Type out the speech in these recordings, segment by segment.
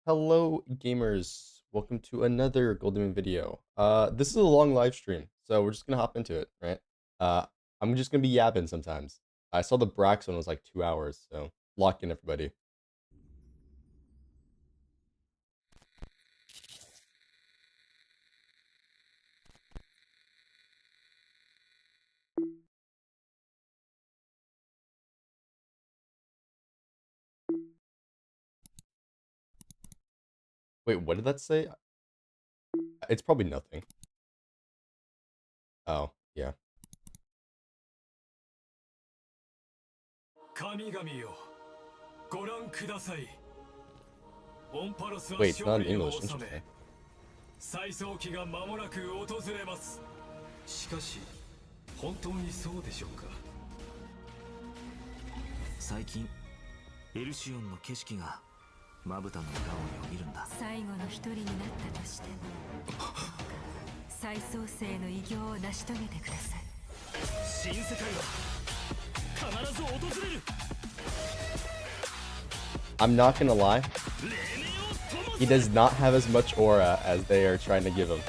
Hello gamers, welcome to another Golden video. This is a long live stream, so we're just gonna hop into it, right? Uh, I'm just gonna be yapping sometimes. I saw the Brax one was like 2 hours, so lock in everybody. Wait, what did that say? It's probably nothing. Oh, yeah. Wait, it's not in English, interesting. 再早期が間もなく訪れます。しかし本当にそうでしょうか。最近エルシオンの景色がまぶたの裏をよぎるんだ。最後の一人になったとしても再創生の偉業を成し遂げてください。新世界は必ず訪れる。 I'm not gonna lie, he does not have as much aura as they are trying to give him.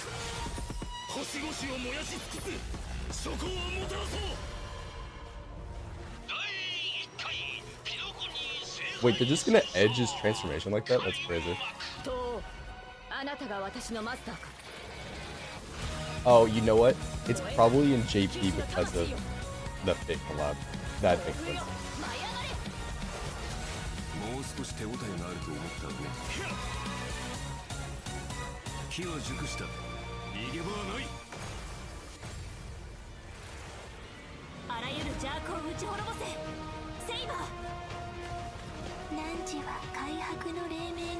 Wait, they're just gonna edge his transformation like that? That's crazy. Oh, you know what? It's probably in JP because of the Fit collab. That makes sense.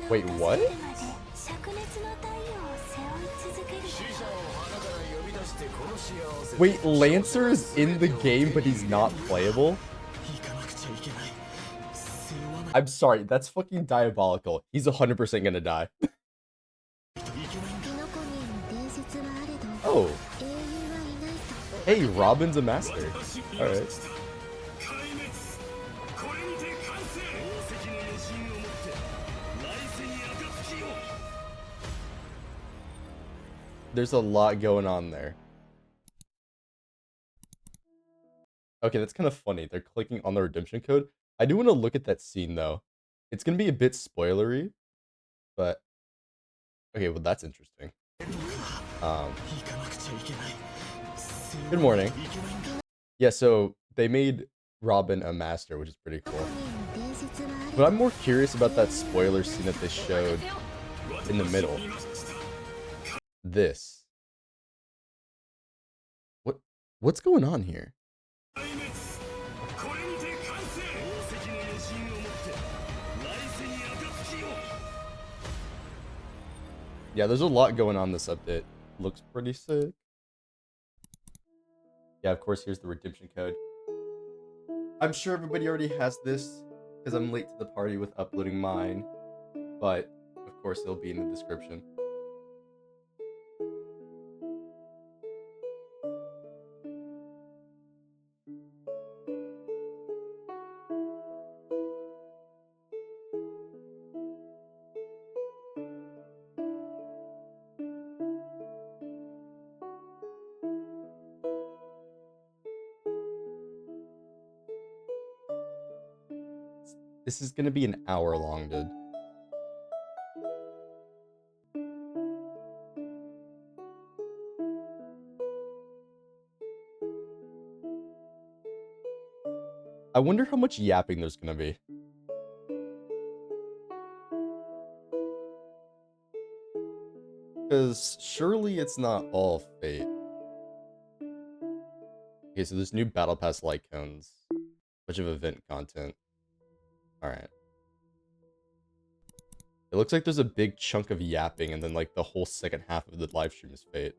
Wait, what? Wait, Lancer is in the game, but he's not playable? I'm sorry, that's fucking diabolical. He's 100% gonna die. Oh. Hey, Robin's a master. Alright. There's a lot going on there. Okay, that's kind of funny. They're clicking on the redemption code. I do want to look at that scene, though. It's going to be a bit spoilery, but... Okay, well, that's interesting. Good morning. Yeah, so they made Robin a master, which is pretty cool. But I'm more curious about that spoiler scene that they showed in the middle. This. What's going on here? Yeah, there's a lot going on this update. Looks pretty sick. Yeah, of course, here's the redemption code. I'm sure everybody already has this, because I'm late to the party with uploading mine. But, of course, it'll be in the description. This is gonna be an hour long, dude. I wonder how much yapping there's gonna be. Because surely it's not all fate. Okay, so there's new battle pass light cones. Bunch of event content. Alright. It looks like there's a big chunk of yapping and then like the whole second half of the live stream is fate.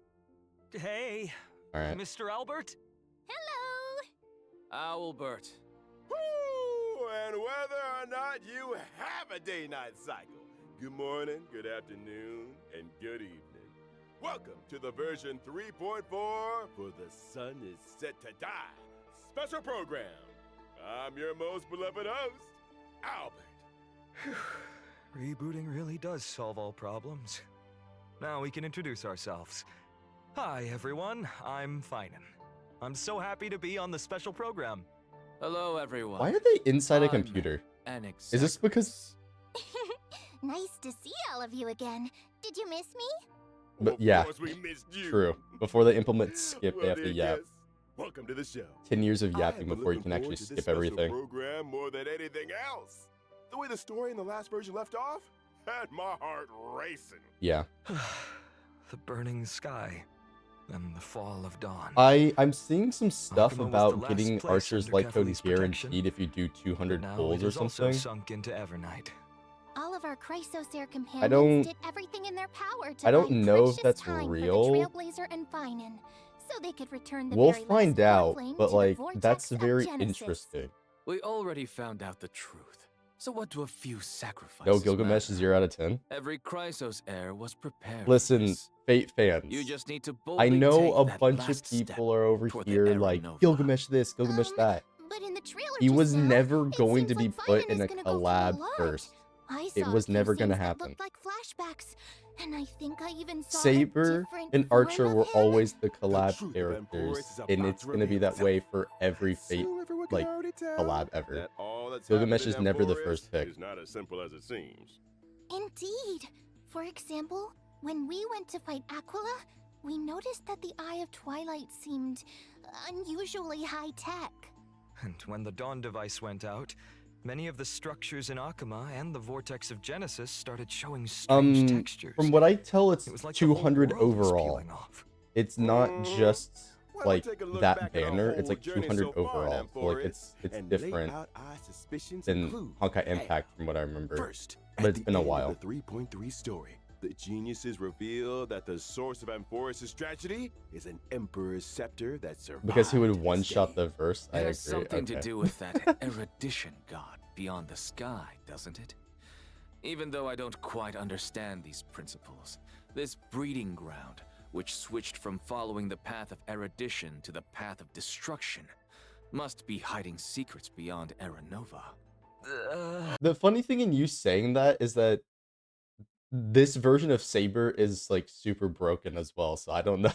Hey, Alright. Mr. Albert. Hello. Albert. Woo! And whether or not you have a day-night cycle, good morning, good afternoon, and good evening. Welcome to the version 3.4 for The Sun is Set to Die special program. I'm your most beloved host, Albert. Rebooting really does solve all problems. Now we can introduce ourselves. Hi, everyone. I'm Phainon. I'm so happy to be on the special program. Hello, everyone. Why are they inside a I'm computer? an Is this because... Nice to see all of you again. Did you miss me? But Of yeah, course we missed you. true. Before they implement skip, they Well, have to dear yap. guests, welcome to the show. 10 years of I yapping have been before you looking can actually forward to this skip special everything. program more than anything else. The way the story in the last version left off had my heart racing. Yeah. The burning sky and the fall of dawn. I'm seeing some stuff Akuma was about the last getting place Archer's under light code Kefali's protection, guaranteed if you do 200 Now pulls it or is also something. sunk into Evernight. All of our Chrysosaur don't- companions did everything in their power to I don't buy know if precious that's time real. for the Trailblazer and Phainon, so they could return the We'll very find last out, Warflame but to the like, vortex that's of very Genesis. interesting. We already found out the truth. So what do a few sacrifices No, Gilgamesh matter? is 0 out of 10. Every Chrysos heir was prepared. Listen, For this. Fate fans. You just need to I boldly know take a that bunch of last step people are over toward the here Era like, Nova. Gilgamesh this, Gilgamesh that. But in the trailer He just was now, never it going seems to be like put Phainon in is a gonna go through a collab lot. first. I It saw a was few never gonna things that happen. looked like flashbacks, and I think I even saw a Saber different and form Archer of were him. always the truth collab of characters, Empress is and about it's to gonna be reveal that way itself. for every Fate Soon everyone can like already tell collab ever. that all that's Gilgamesh happening is in never the Empress first pick. is not as simple as it seems. Indeed. For example, when we went to fight Aquila, we noticed that the Eye of Twilight seemed unusually high-tech. And when the Dawn device went out, many of the structures in Akuma and the Vortex of Genesis started showing strange textures. From what I tell, it's It was like the whole 200 world was overall. peeling off. It's not just Well, like take a look that back at our banner. It's whole like journey 200 so far in overall. So like Empress it's and lay different out our suspicions than and clues. Honkai Hey, Impact from what I remember. First, But at it's the been a end of while. The 3.3 story, the geniuses reveal that the source of Amphoris's tragedy is an Emperor's scepter that survived. Because he would to this one-shot day. the verse. I It agree. has something Okay. to do with that erudition god beyond the sky, doesn't it? Even though I don't quite understand these principles, this breeding ground, which switched from following the path of erudition to the path of destruction, must be hiding secrets beyond Era Nova. The funny thing in you saying that is that this version of Saber is like super broken as well. So I don't know.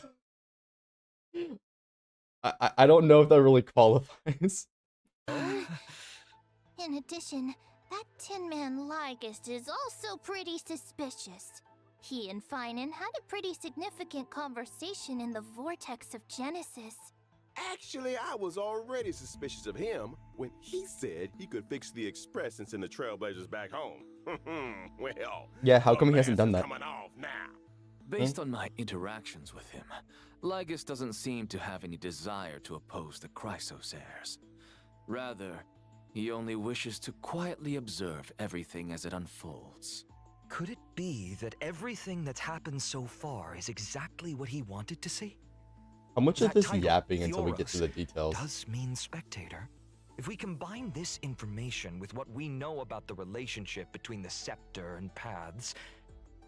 I don't know if that really qualifies. In addition, that Tin Man Lygist is also pretty suspicious. He and Phainon had a pretty significant conversation in the Vortex of Genesis. Actually, I was already suspicious of him when he said he could fix the Express and send the Trailblazers back home. Well, Yeah, how the come he hasn't done mask that? is coming off now. Based on my interactions with him, Lygus doesn't seem to have any desire to oppose the Chrysos heirs. Rather, he only wishes to quietly observe everything as it unfolds. Could it be that everything that's happened so far is exactly what he wanted to see? How much of That this title, yapping until we get to Theoros, the details? does mean spectator. If we combine this information with what we know about the relationship between the scepter and paths,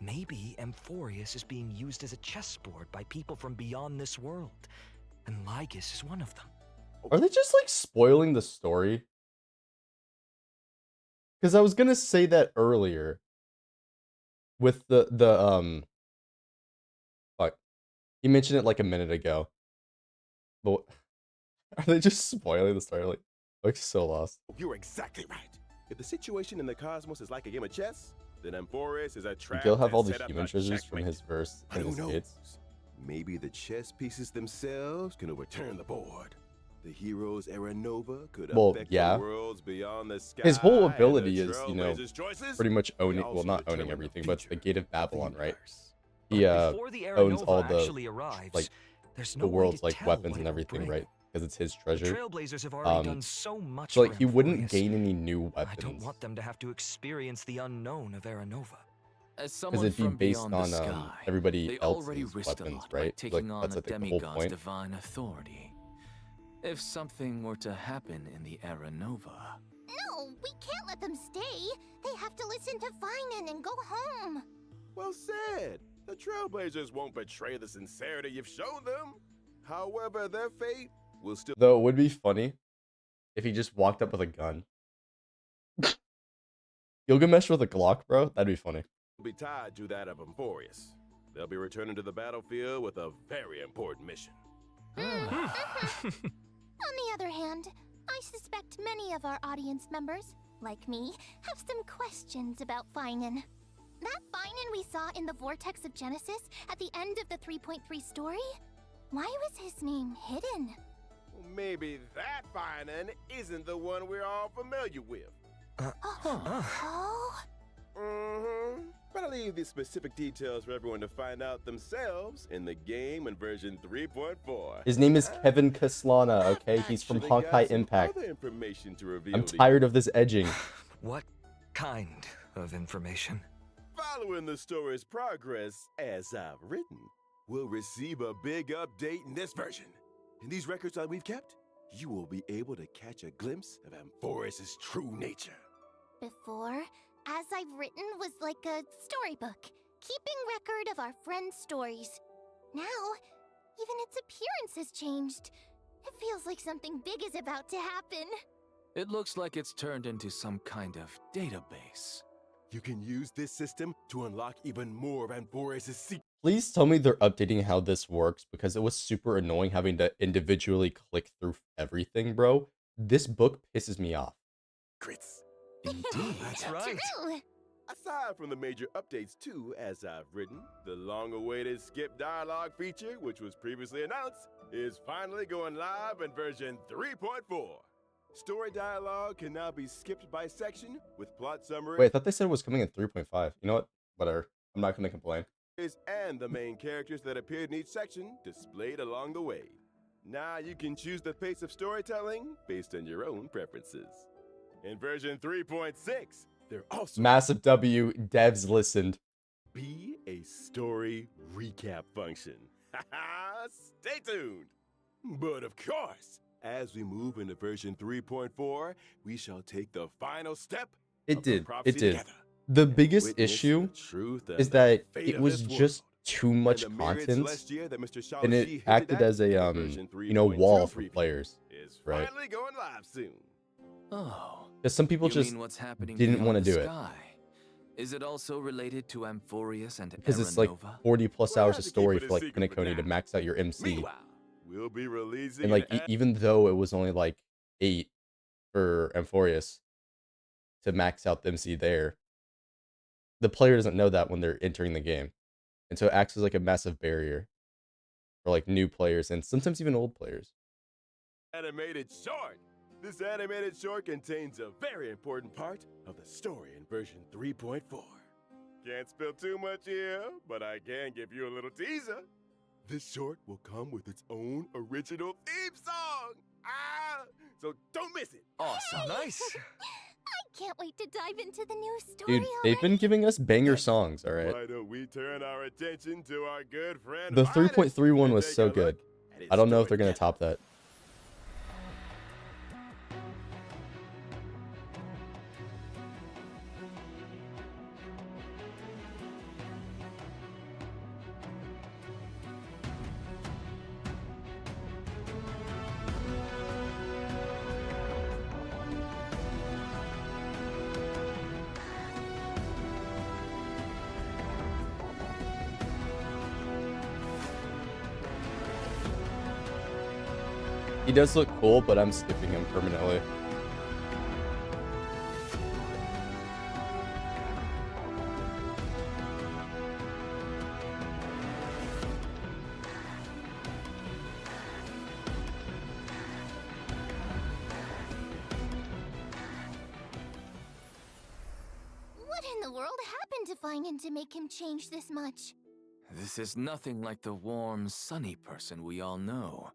maybe Amphorius is being used as a chessboard by people from beyond this world, and Lygus is one of them. Are they just like spoiling the story? Because I was gonna say that earlier with the fuck. You mentioned it like a minute ago. But are they just spoiling the story? Like so lost. You're exactly right. If the situation in the cosmos is like a game of chess, then Amphoris is a Did trap. Gil have that all the set up human a treasures from checkmate. his verse But and who his knows? kids? Maybe the chess pieces themselves can overturn the board. The hero's Era Nova could Well, affect yeah. the worlds beyond the sky. His whole and the ability is, you know, Trailblazers' choices pretty much may owning, well, also not owning determine the everything, but the future Gate of of the Babylon, right? universe. He But before the Era owns Nova all the actually arrives, like there's the no way world's to like tell weapons what and it will everything, bring. right? Because it's his The treasure. Trailblazers have already done so much So like for he wouldn't Amphorius. gain any new I don't weapons want them to have to experience the unknown of Era Nova. As because someone it'd be from based beyond on the sky, everybody they already else's risked a weapons, lot by right? Like taking on that's a I think the whole demigod's point. divine authority. If something were to happen in the Era Nova, No, we can't let them stay. They have to listen to Phainon and go home. Well said. The Trailblazers won't betray the sincerity you've shown them. However, their fate will still. Though it would be funny if he just walked up with a gun. Gilgamesh with a Glock, bro? That'd be funny. Will be tied to that of Amphorius. They'll be returning to the battlefield with a very important mission. On the other hand, I suspect many of our audience members, like me, have some questions about Phainon. That Phainon we saw in the Vortex of Genesis at the end of the 3.3 story? Why was his name hidden? Well, maybe that Phainon isn't the one we're all familiar with. Oh? Mm-hmm. But I'll leave the specific details for everyone to find out themselves in the game in version 3.4. His name is Kevin Kaslana, okay? He's from Actually got Honkai some Impact. other information to reveal I'm to you. tired of this edging. What kind of information? Following the story's progress, as I've written, we'll receive a big update in this version. In these records that we've kept, you will be able to catch a glimpse of Amphorius' true nature. Before, as I've written was like a storybook, keeping record of our friends' stories. Now, even its appearance has changed. It feels like something big is about to happen. It looks like it's turned into some kind of database. You can use this system to unlock even more of Amphorius' secrets. Please tell me they're updating how this works, because it was super annoying having to individually click through everything, bro. This book pisses me off. Indeed. That's right. True. Aside from the major updates too, as I've written, the long-awaited skip dialogue feature, which was previously announced, is finally going live in version 3.4. Story dialogue can now be skipped by section with plot summary. Wait, I thought they said it was coming in 3.5. You know what? Whatever. I'm not gonna complain. And the main characters that appeared in each section displayed along the way. Now you can choose the pace of storytelling based on your own preferences. In version 3.6, there also Massive W, devs listened. be a story recap function. Stay tuned. But of course, as we move into version 3.4, we shall take the final step. It did. Prophecy It did. together. The biggest Witness issue the truth of is the that fate it of was this just world. too And much the myriad content, Celestia that Mr. and Shaoxi it hinted acted at as a in version wall 3.2 for preview players, is right? finally going live soon. Oh. Because some people You just mean what's happening didn't beyond want to the do it. sky? Is it also related to Amphorius and Because it's like Aranova? 40 plus We'll hours have of to keep story it a for like secret for Pinocchio to now. max out your MC. Meanwhile, we'll be releasing And like an even though it was only like 8 for Amphorius to max out the MC there, the player doesn't know that when they're entering the game. And so it acts as like a massive barrier for like new players and sometimes even old players. animated short. This animated short contains a very important part of the story in version 3.4. Can't spill too much here, but I can give you a little teaser. This short will come with its own original theme song. So don't miss it. Awesome. Nice. I can't wait to dive into the new story. Dude, they've been giving us banger songs, alright? Why don't we turn our attention to our good friend The Phainon 3.3 one and was take so a look good. at his I don't know if story they're gonna depth. top that. He does look cool, but I'm skipping him permanently. What in the world happened to Phainon to make him change this much? This is nothing like the warm, sunny person we all know.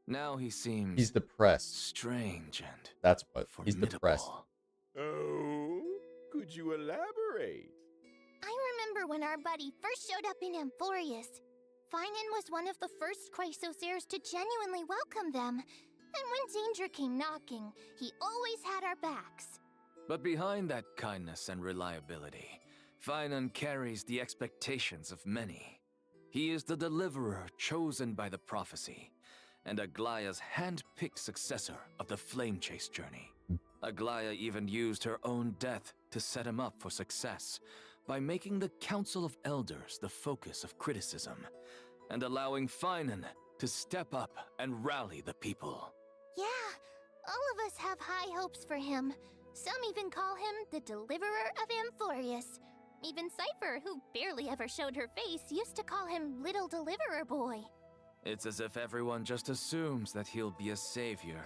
Now he seems He's depressed. strange and That's what. He's formidable. depressed. Oh, could you elaborate? I remember when our buddy first showed up in Amphorius. Phainon was one of the first Chrysosairs to genuinely welcome them. And when danger came knocking, he always had our backs. But behind that kindness and reliability, Phainon carries the expectations of many. He is the deliverer chosen by the prophecy, and Aglaya's hand-picked successor of the Flame Chase journey. Aglaya even used her own death to set him up for success by making the Council of Elders the focus of criticism, and allowing Phainon to step up and rally the people. Yeah, all of us have high hopes for him. Some even call him the Deliverer of Amphorius. Even Cypher, who barely ever showed her face, used to call him Little Deliverer Boy. It's as if everyone just assumes that he'll be a savior.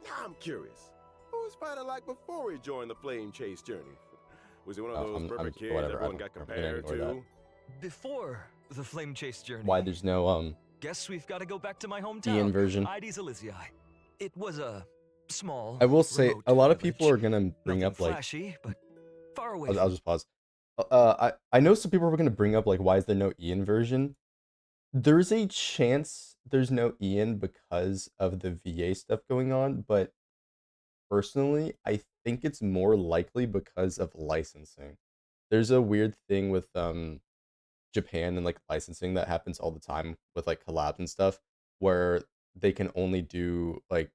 Now I'm curious. What was Phainon like before he joined the Flame Chase journey? Was he one of those perfect kids whatever, everyone got I'm gonna compared ignore to? that. Before the Flame Chase journey. Why there's no Guess we've got to go back to my hometown. Ian version. Ides Elysiae. It was a small. I will say remote a lot of village. people are gonna bring Nothing up like flashy, but far away. I'll just pause. I know some people were gonna bring up like why is there no Ian version? There's a chance there's no Ian because of the VA stuff going on, but personally, I think it's more likely because of licensing. There's a weird thing with Japan and like licensing that happens all the time with like collabs and stuff where they can only do like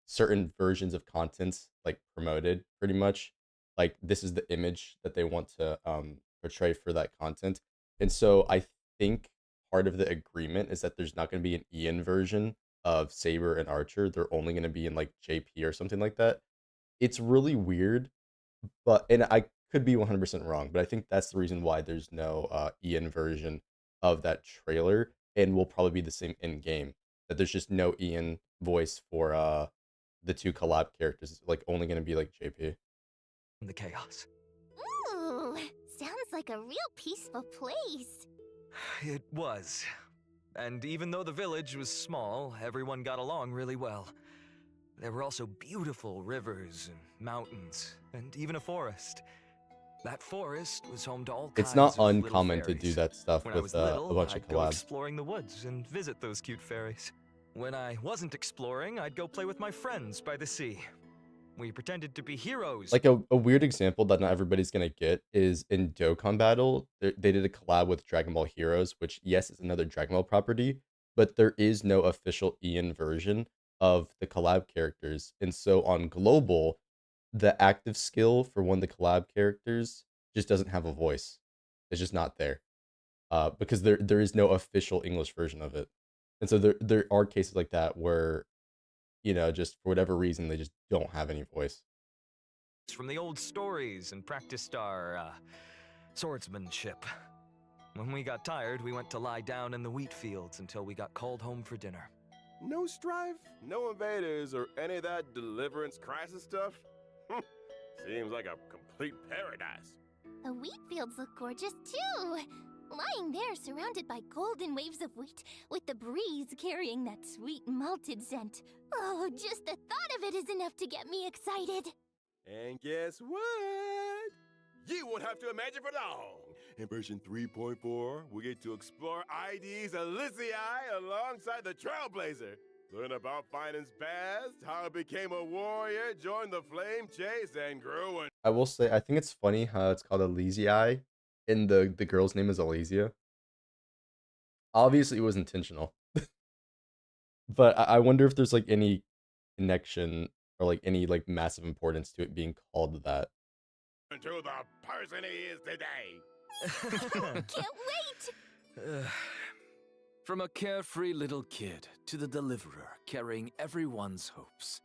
certain versions of contents like promoted pretty much. Like this is the image that they want to portray for that content. And so I think part of the agreement is that there's not going to be an Ian version of Saber and Archer. They're only going to be in like JP or something like that. It's really weird, but and I could be 100% wrong, but I think that's the reason why there's no Ian version of that trailer, and will probably be the same in game. That there's just no Ian voice for the two collab characters. It's like only going to be like JP. The chaos. Ooh, sounds like a real peaceful place. It was. And even though the village was small, everyone got along really well. There were also beautiful rivers and mountains, and even a forest. That forest was home to all kinds It's not of little uncommon to do fairies. that stuff When I with was a little, bunch I'd of go collabs. exploring the woods and visit those cute fairies. When I wasn't exploring, I'd go play with my friends by the sea. We pretended to be heroes. Like a weird example that not everybody's gonna get is in Dokkan Battle. They did a collab with Dragon Ball Heroes, which yes, is another Dragon Ball property, but there is no official Ian version of the collab characters. And so on global, the active skill for one of the collab characters just doesn't have a voice. It's just not there. Because there is no official English version of it. And so there are cases like that where, you know, just for whatever reason they just don't have any voice. From the old stories and practiced our swordsmanship. When we got tired, we went to lie down in the wheat fields until we got called home for dinner. No strife, no invaders, or any of that deliverance crisis stuff? Seems like a complete paradise. The wheat fields look gorgeous too. Lying there surrounded by golden waves of wheat, with the breeze carrying that sweet malted scent. Oh, just the thought of it is enough to get me excited. And guess what? You won't have to imagine for long. In version 3.4, we get to explore Ides Elysiae alongside the Trailblazer. Learn about Phainon's past, how he became a warrior, joined the Flame Chase, and grew an... I will say I think it's funny how it's called Elysiae and the girl's name is Elysia. Obviously it was intentional. But I wonder if there's like any connection or like any like massive importance to it being called that. to the person he is today. Can't wait! From a carefree little kid to the deliverer carrying everyone's hopes.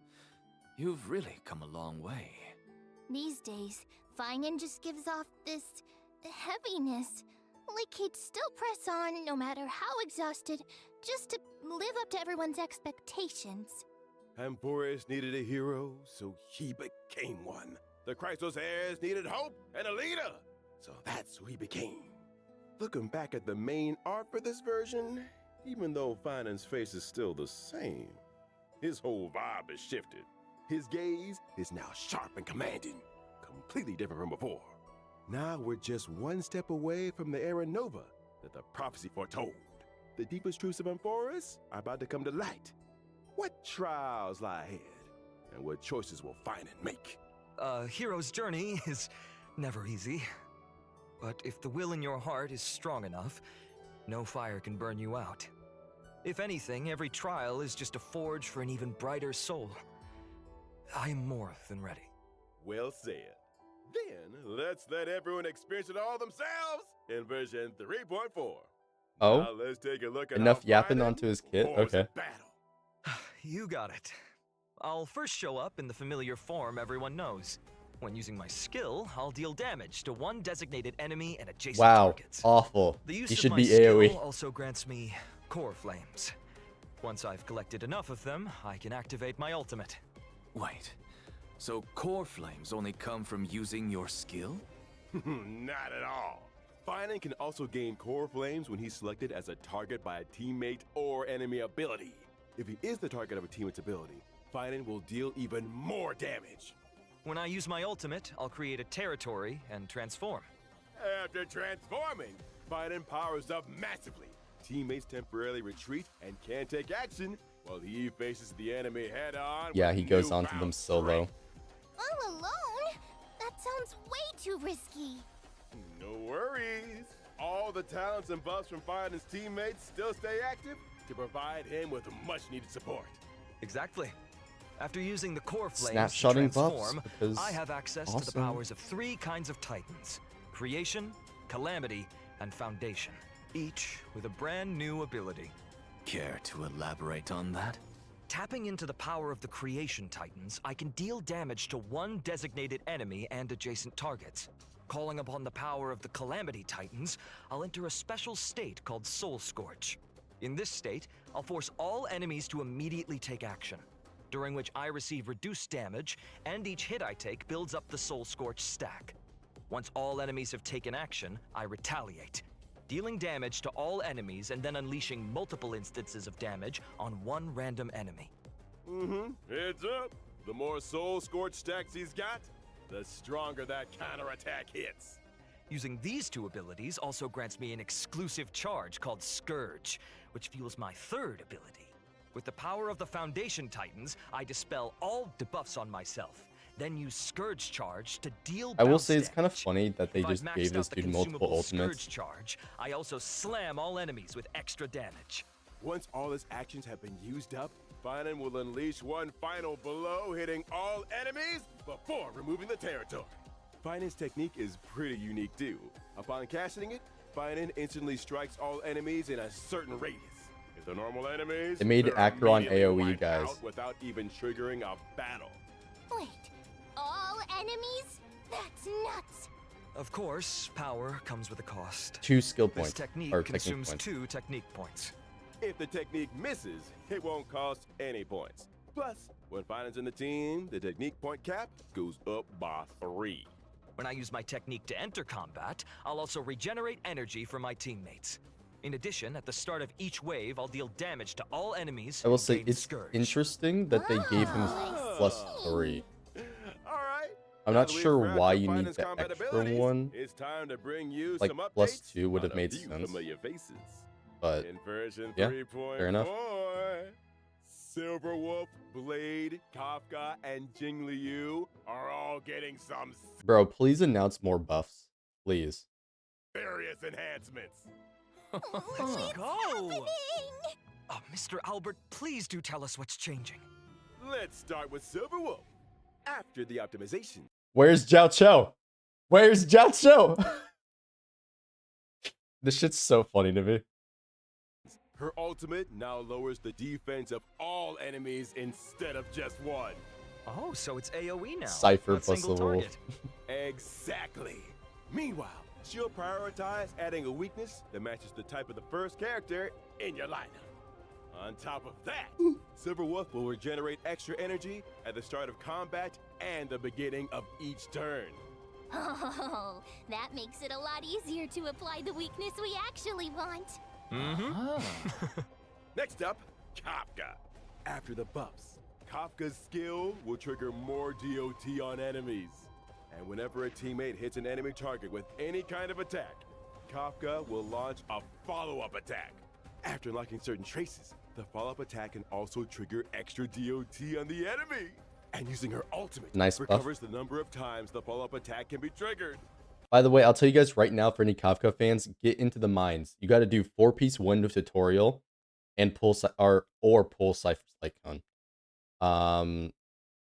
You've really come a long way. These days, Phainon just gives off this heaviness. Like he'd still press on no matter how exhausted, just to live up to everyone's expectations. Amphorius needed a hero, so he became one. The Chrysos heirs needed hope and a leader, so that's who he became. Looking back at the main art for this version, even though Phainon's face is still the same, his whole vibe has shifted. His gaze is now sharp and commanding, completely different from before. Now we're just one step away from the era Nova that the prophecy foretold. The deepest truths of Amphorius are about to come to light. What trials lie ahead, and what choices will Phainon make? A hero's journey is never easy. But if the will in your heart is strong enough, no fire can burn you out. If anything, every trial is just a forge for an even brighter soul. I am more than ready. Well said. Then let's let everyone experience it all themselves in version 3.4. Oh, Now let's take a look at enough how yapping Phainon onto his kit. performs in Okay. battle. You got it. I'll first show up in the familiar form everyone knows. When using my skill, I'll deal damage to one designated enemy and adjacent Wow, targets. awful. The use He of should my be skill AoE. also grants me core flames. Once I've collected enough of them, I can activate my ultimate. Wait, so core flames only come from using your skill? Not at all. Phainon can also gain core flames when he's selected as a target by a teammate or enemy ability. If he is the target of a teammate's ability, Phainon will deal even more damage. When I use my ultimate, I'll create a territory and transform. After transforming, Phainon powers up massively. Teammates temporarily retreat and can't take action while he faces the enemy head on. Yeah, with he goes onto newfound them solo. strength. All alone? That sounds way too risky. No worries. All the talents and buffs from Phainon's teammates still stay active to provide him with much needed support. Exactly. After using the core flames to Snapshotting buffs, transform, because I have access to the awesome. powers of 3 kinds of titans: Creation, Calamity, and Foundation, each with a brand new ability. Care to elaborate on that? Tapping into the power of the Creation Titans, I can deal damage to one designated enemy and adjacent targets. Calling upon the power of the Calamity Titans, I'll enter a special state called Soul Scorch. In this state, I'll force all enemies to immediately take action, during which I receive reduced damage, and each hit I take builds up the Soul Scorch stack. Once all enemies have taken action, I retaliate, dealing damage to all enemies and then unleashing multiple instances of damage on one random enemy. Heads up. The more Soul Scorch stacks he's got, the stronger that counterattack hits. Using these 2 abilities also grants me an exclusive charge called Scourge, which fuels my 3rd ability. With the power of the Foundation Titans, I dispel all debuffs on myself, then use Scourge Charge to deal I will bounce say it's kind of damage. funny that they If I've just maxed gave out this the dude multiple consumable ultimates. Scourge Charge, I also slam all enemies with extra damage. Once all his actions have been used up, Phainon will unleash one final blow, hitting all enemies before removing the territory. Phainon's technique is pretty unique too. Upon casting it, Phainon instantly strikes all enemies in a certain radius. If they're normal enemies, They made they're Acheron immediately AoE, wiped guys. out without even triggering a battle. Wait, all enemies? That's nuts. Of course, power comes with a cost. 2 skill This points, technique or technique consumes points. 2 technique points. If the technique misses, it won't cost any points. Plus, when Phainon's in the team, the technique point cap goes up by 3. When I use my technique to enter combat, I'll also regenerate energy for my teammates. In addition, at the start of each wave, I'll deal damage to all enemies. I will and say gain it's Scourge. interesting that they gave him Oh, +3. All right. I'm Now not that we've sure wrapped why up you need Phainon's the combat extra abilities, one. It's time to bring you Like, some updates +2 would have on made a few sense. familiar faces. But In version yeah, 3.4, fair enough. Silverwolf, Blade, Kafka, and Jing Liu are all getting some bro, please announce more buffs, please. serious enhancements. Let's go! Happening! Oh, Mr. Albert, please do tell us what's changing. Let's start with Silverwolf. After the optimization, Where's Jiao Cho? Where's Jiao Cho? This shit's so funny to me. her ultimate now lowers the defense of all enemies instead of just one. Oh, so it's AoE now. Cypher not plus single the wolf. target. Exactly. Meanwhile, she'll prioritize adding a weakness that matches the type of the first character in your lineup. On top of that, Silverwolf will regenerate extra energy at the start of combat and the beginning of each turn. Oh, that makes it a lot easier to apply the weakness we actually want. Next up, Kafka. After the buffs, Kafka's skill will trigger more DOT on enemies. And whenever a teammate hits an enemy target with any kind of attack, Kafka will launch a follow-up attack. After unlocking certain traces, the follow-up attack can also trigger extra DOT on the enemy. And using her ultimate, Nice buff. recovers the number of times the follow-up attack can be triggered. By the way, I'll tell you guys right now, for any Kafka fans, get into the mines. You got to do 4-piece window tutorial and pull pull Cypher's Phainon.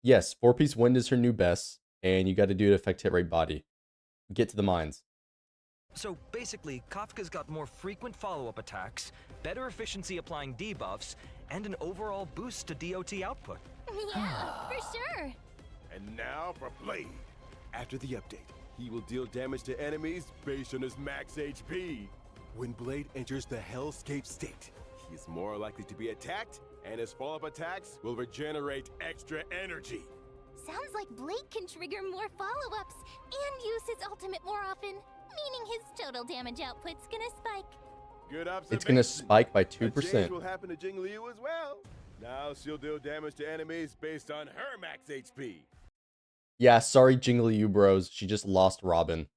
Yes, 4-piece wind is her new best, and you got to do it affect hit rate body. Get to the mines. So basically, Kafka's got more frequent follow-up attacks, better efficiency applying debuffs, and an overall boost to DOT output. Yeah, for sure. And now for Blade. After the update, he will deal damage to enemies based on his max HP. When Blade enters the Hellscape state, he is more likely to be attacked, and his follow-up attacks will regenerate extra energy. Sounds like Blade can trigger more follow-ups and use his ultimate more often, meaning his total damage output's gonna spike. Good observation. It's gonna spike by A change 2%. will happen to Jing Liu as well. Now she'll deal damage to enemies based on her max HP. Yeah, sorry, Jingly you bros. She just lost Robin.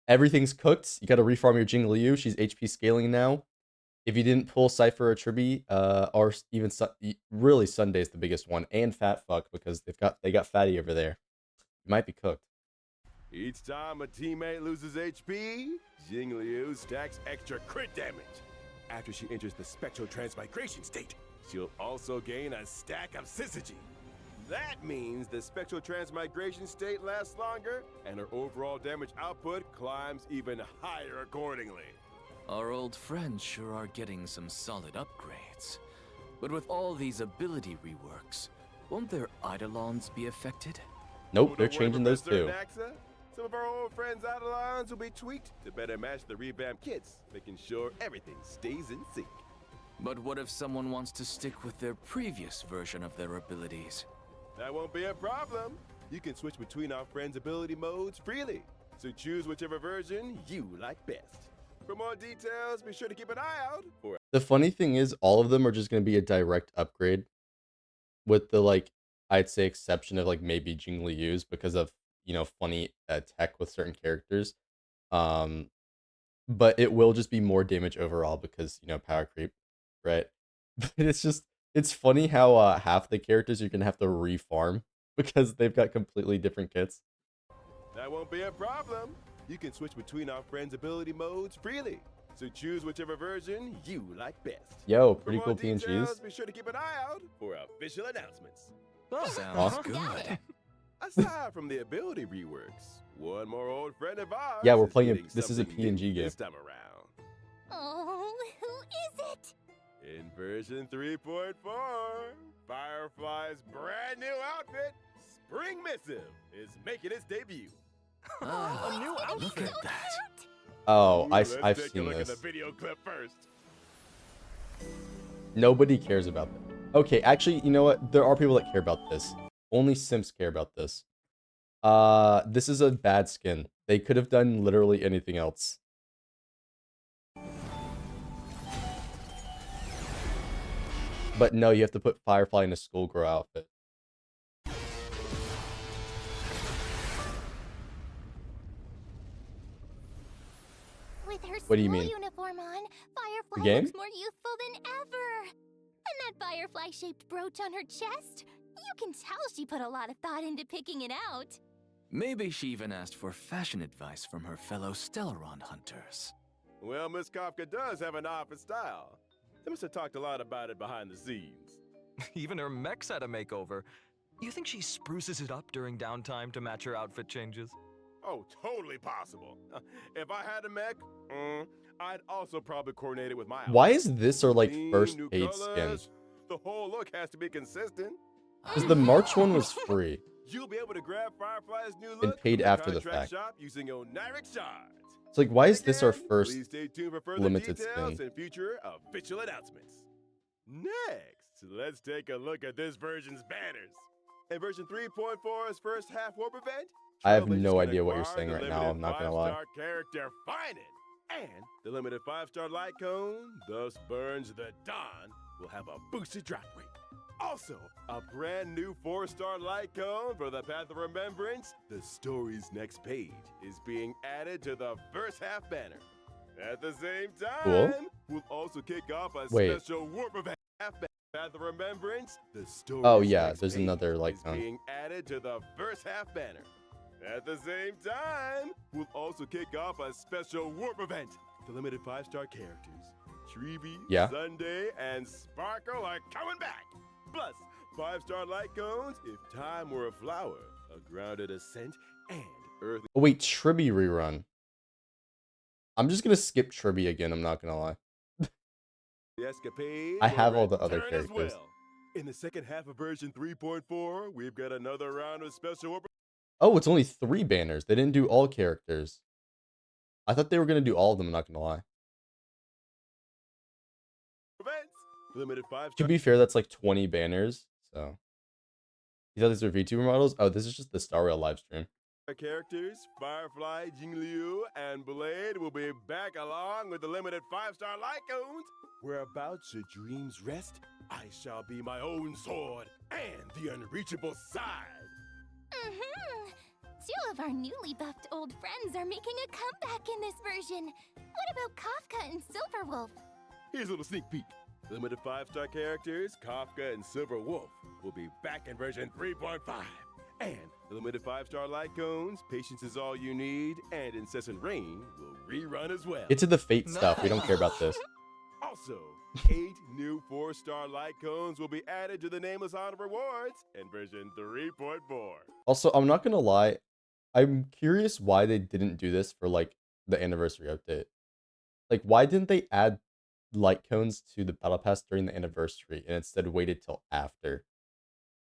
Everything's cooked. You got to refarm your Jing Liu. She's HP scaling now. If you didn't pull Cypher or Tribi, or even really Sunday's the biggest one, and Fat Fuck because they got Fatty over there. It might be cooked. Each time a teammate loses HP, Jing Liu stacks extra crit damage. After she enters the spectral transmigration state, she'll also gain a stack of syzygy. That means the spectral transmigration state lasts longer, and her overall damage output climbs even higher accordingly. Our old friends sure are getting some solid upgrades. But with all these ability reworks, won't their Eidolons be affected? Nope, Oh, they're don't worry, changing those Professor too. Naxa. Some of our old friends' Eidolons will be tweaked to better match the revamped kits, making sure everything stays in sync. But what if someone wants to stick with their previous version of their abilities? That won't be a problem. You can switch between our friends' ability modes freely, so choose whichever version you like best. For more details, be sure to keep an eye out for The funny thing is, all of them are just going to be a direct upgrade, with the I'd say exception of maybe Jing Liu's because of funny tech with certain characters. But it will just be more damage overall because power creep, right? But it's funny how half the characters you're gonna have to refarm because they've got completely different kits. That won't be a problem. You can switch between our friends' ability modes freely, so choose whichever version you like best. Yo, For pretty more cool details, PNGs. be sure to keep an eye out for official announcements. Sounds Awesome. good. Aside from the ability reworks, one more old friend of ours. Yeah, we're is playing getting this is a something new PNG game. this time around. Oh, who is it? In version 3.4, Firefly's brand new outfit, Spring Missive, is making its debut. Ah, A new It's look so at that. cute. Oh, Let's I've take a seen look at this. the video clip first. Nobody cares about that. Okay, actually, you know what? There are people that care about this. Only simps care about this. This is a bad skin. They could have done literally anything else. But no, you have to put Firefly in a schoolgirl outfit. With her What do you school mean? uniform on, Firefly The game? looks more youthful than ever. And that firefly-shaped brooch on her chest, you can tell she put a lot of thought into picking it out. Maybe she even asked for fashion advice from her fellow Stellaron hunters. Well, Miss Kafka does have an eye for style. They must have talked a lot about it behind the scenes. Even her mech's had a makeover. You think she spruces it up during downtime to match her outfit changes? Oh, totally possible. If I had a mech, I'd also probably coordinate it with my outfit. Why is this our Clean, first new paid skin? colors. The whole look has to be consistent. Because the March one was free. You'll be able to grab Firefly's new And look paid from after the contract fact. shop using Oniric shards. It's like, why is this our Again, first please stay tuned for further limited details skin? and future official announcements. Next, let's take a look at this version's banners. In version 3.4's first half warp event, I have Trailblazers no can idea what you're acquire saying the right now, limited I'm not gonna lie. 5-star character Phainon, and the limited 5-star light cone, thus burns the dawn, will have a boosted drop rate. Also, a brand new 4-star light cone for the Path of Remembrance, the story's next page, is being added to the first half banner. At the same time, Cool. we'll also kick off a Wait. special warp event. Half banner. Path of Remembrance, the story. Oh, yeah, there's another light is cone. being added to the first half banner. At the same time, we'll also kick off a special warp event. The limited 5-star characters, Treevee, Yeah. Sunday, and Sparkle are coming back. Plus, 5-star light cones, if time were a flower, a grounded ascent, and earthly Oh wait, Tribby rerun. I'm just gonna skip Tribby again, I'm not gonna lie. escapade I will have all the other return as characters. well. In the second half of version 3.4, we've got another round of special Oh, it's only 3 banners. They didn't do all characters. I thought they were gonna do all of them, I'm not gonna lie. events. Limited 5-star To be fair, that's like 20 banners, so. You thought these were VTuber models? Oh, this is just the Star Rail live stream. characters, Firefly, Jingliu, and Blade will be back along with the limited 5-star light cones. Whereabouts should dreams rest, I shall be my own sword and the unreachable side. Mm-hmm. Two of our newly buffed old friends are making a comeback in this version. What about Kafka and Silverwolf? Here's a little sneak peek. Limited 5-star characters, Kafka and Silver Wolf, will be back in version 3.5. And the limited 5-star light cones, Patience is All You Need, and Incessant Rain will rerun as well. Get to the Fate stuff. We don't care about this. Also, 8 new 4-star light cones will be added to the Nameless Honor rewards in version 3.4. Also, I'm not gonna lie. I'm curious why they didn't do this for like the anniversary update. Like, why didn't they add light cones to the battle pass during the anniversary and instead waited till after?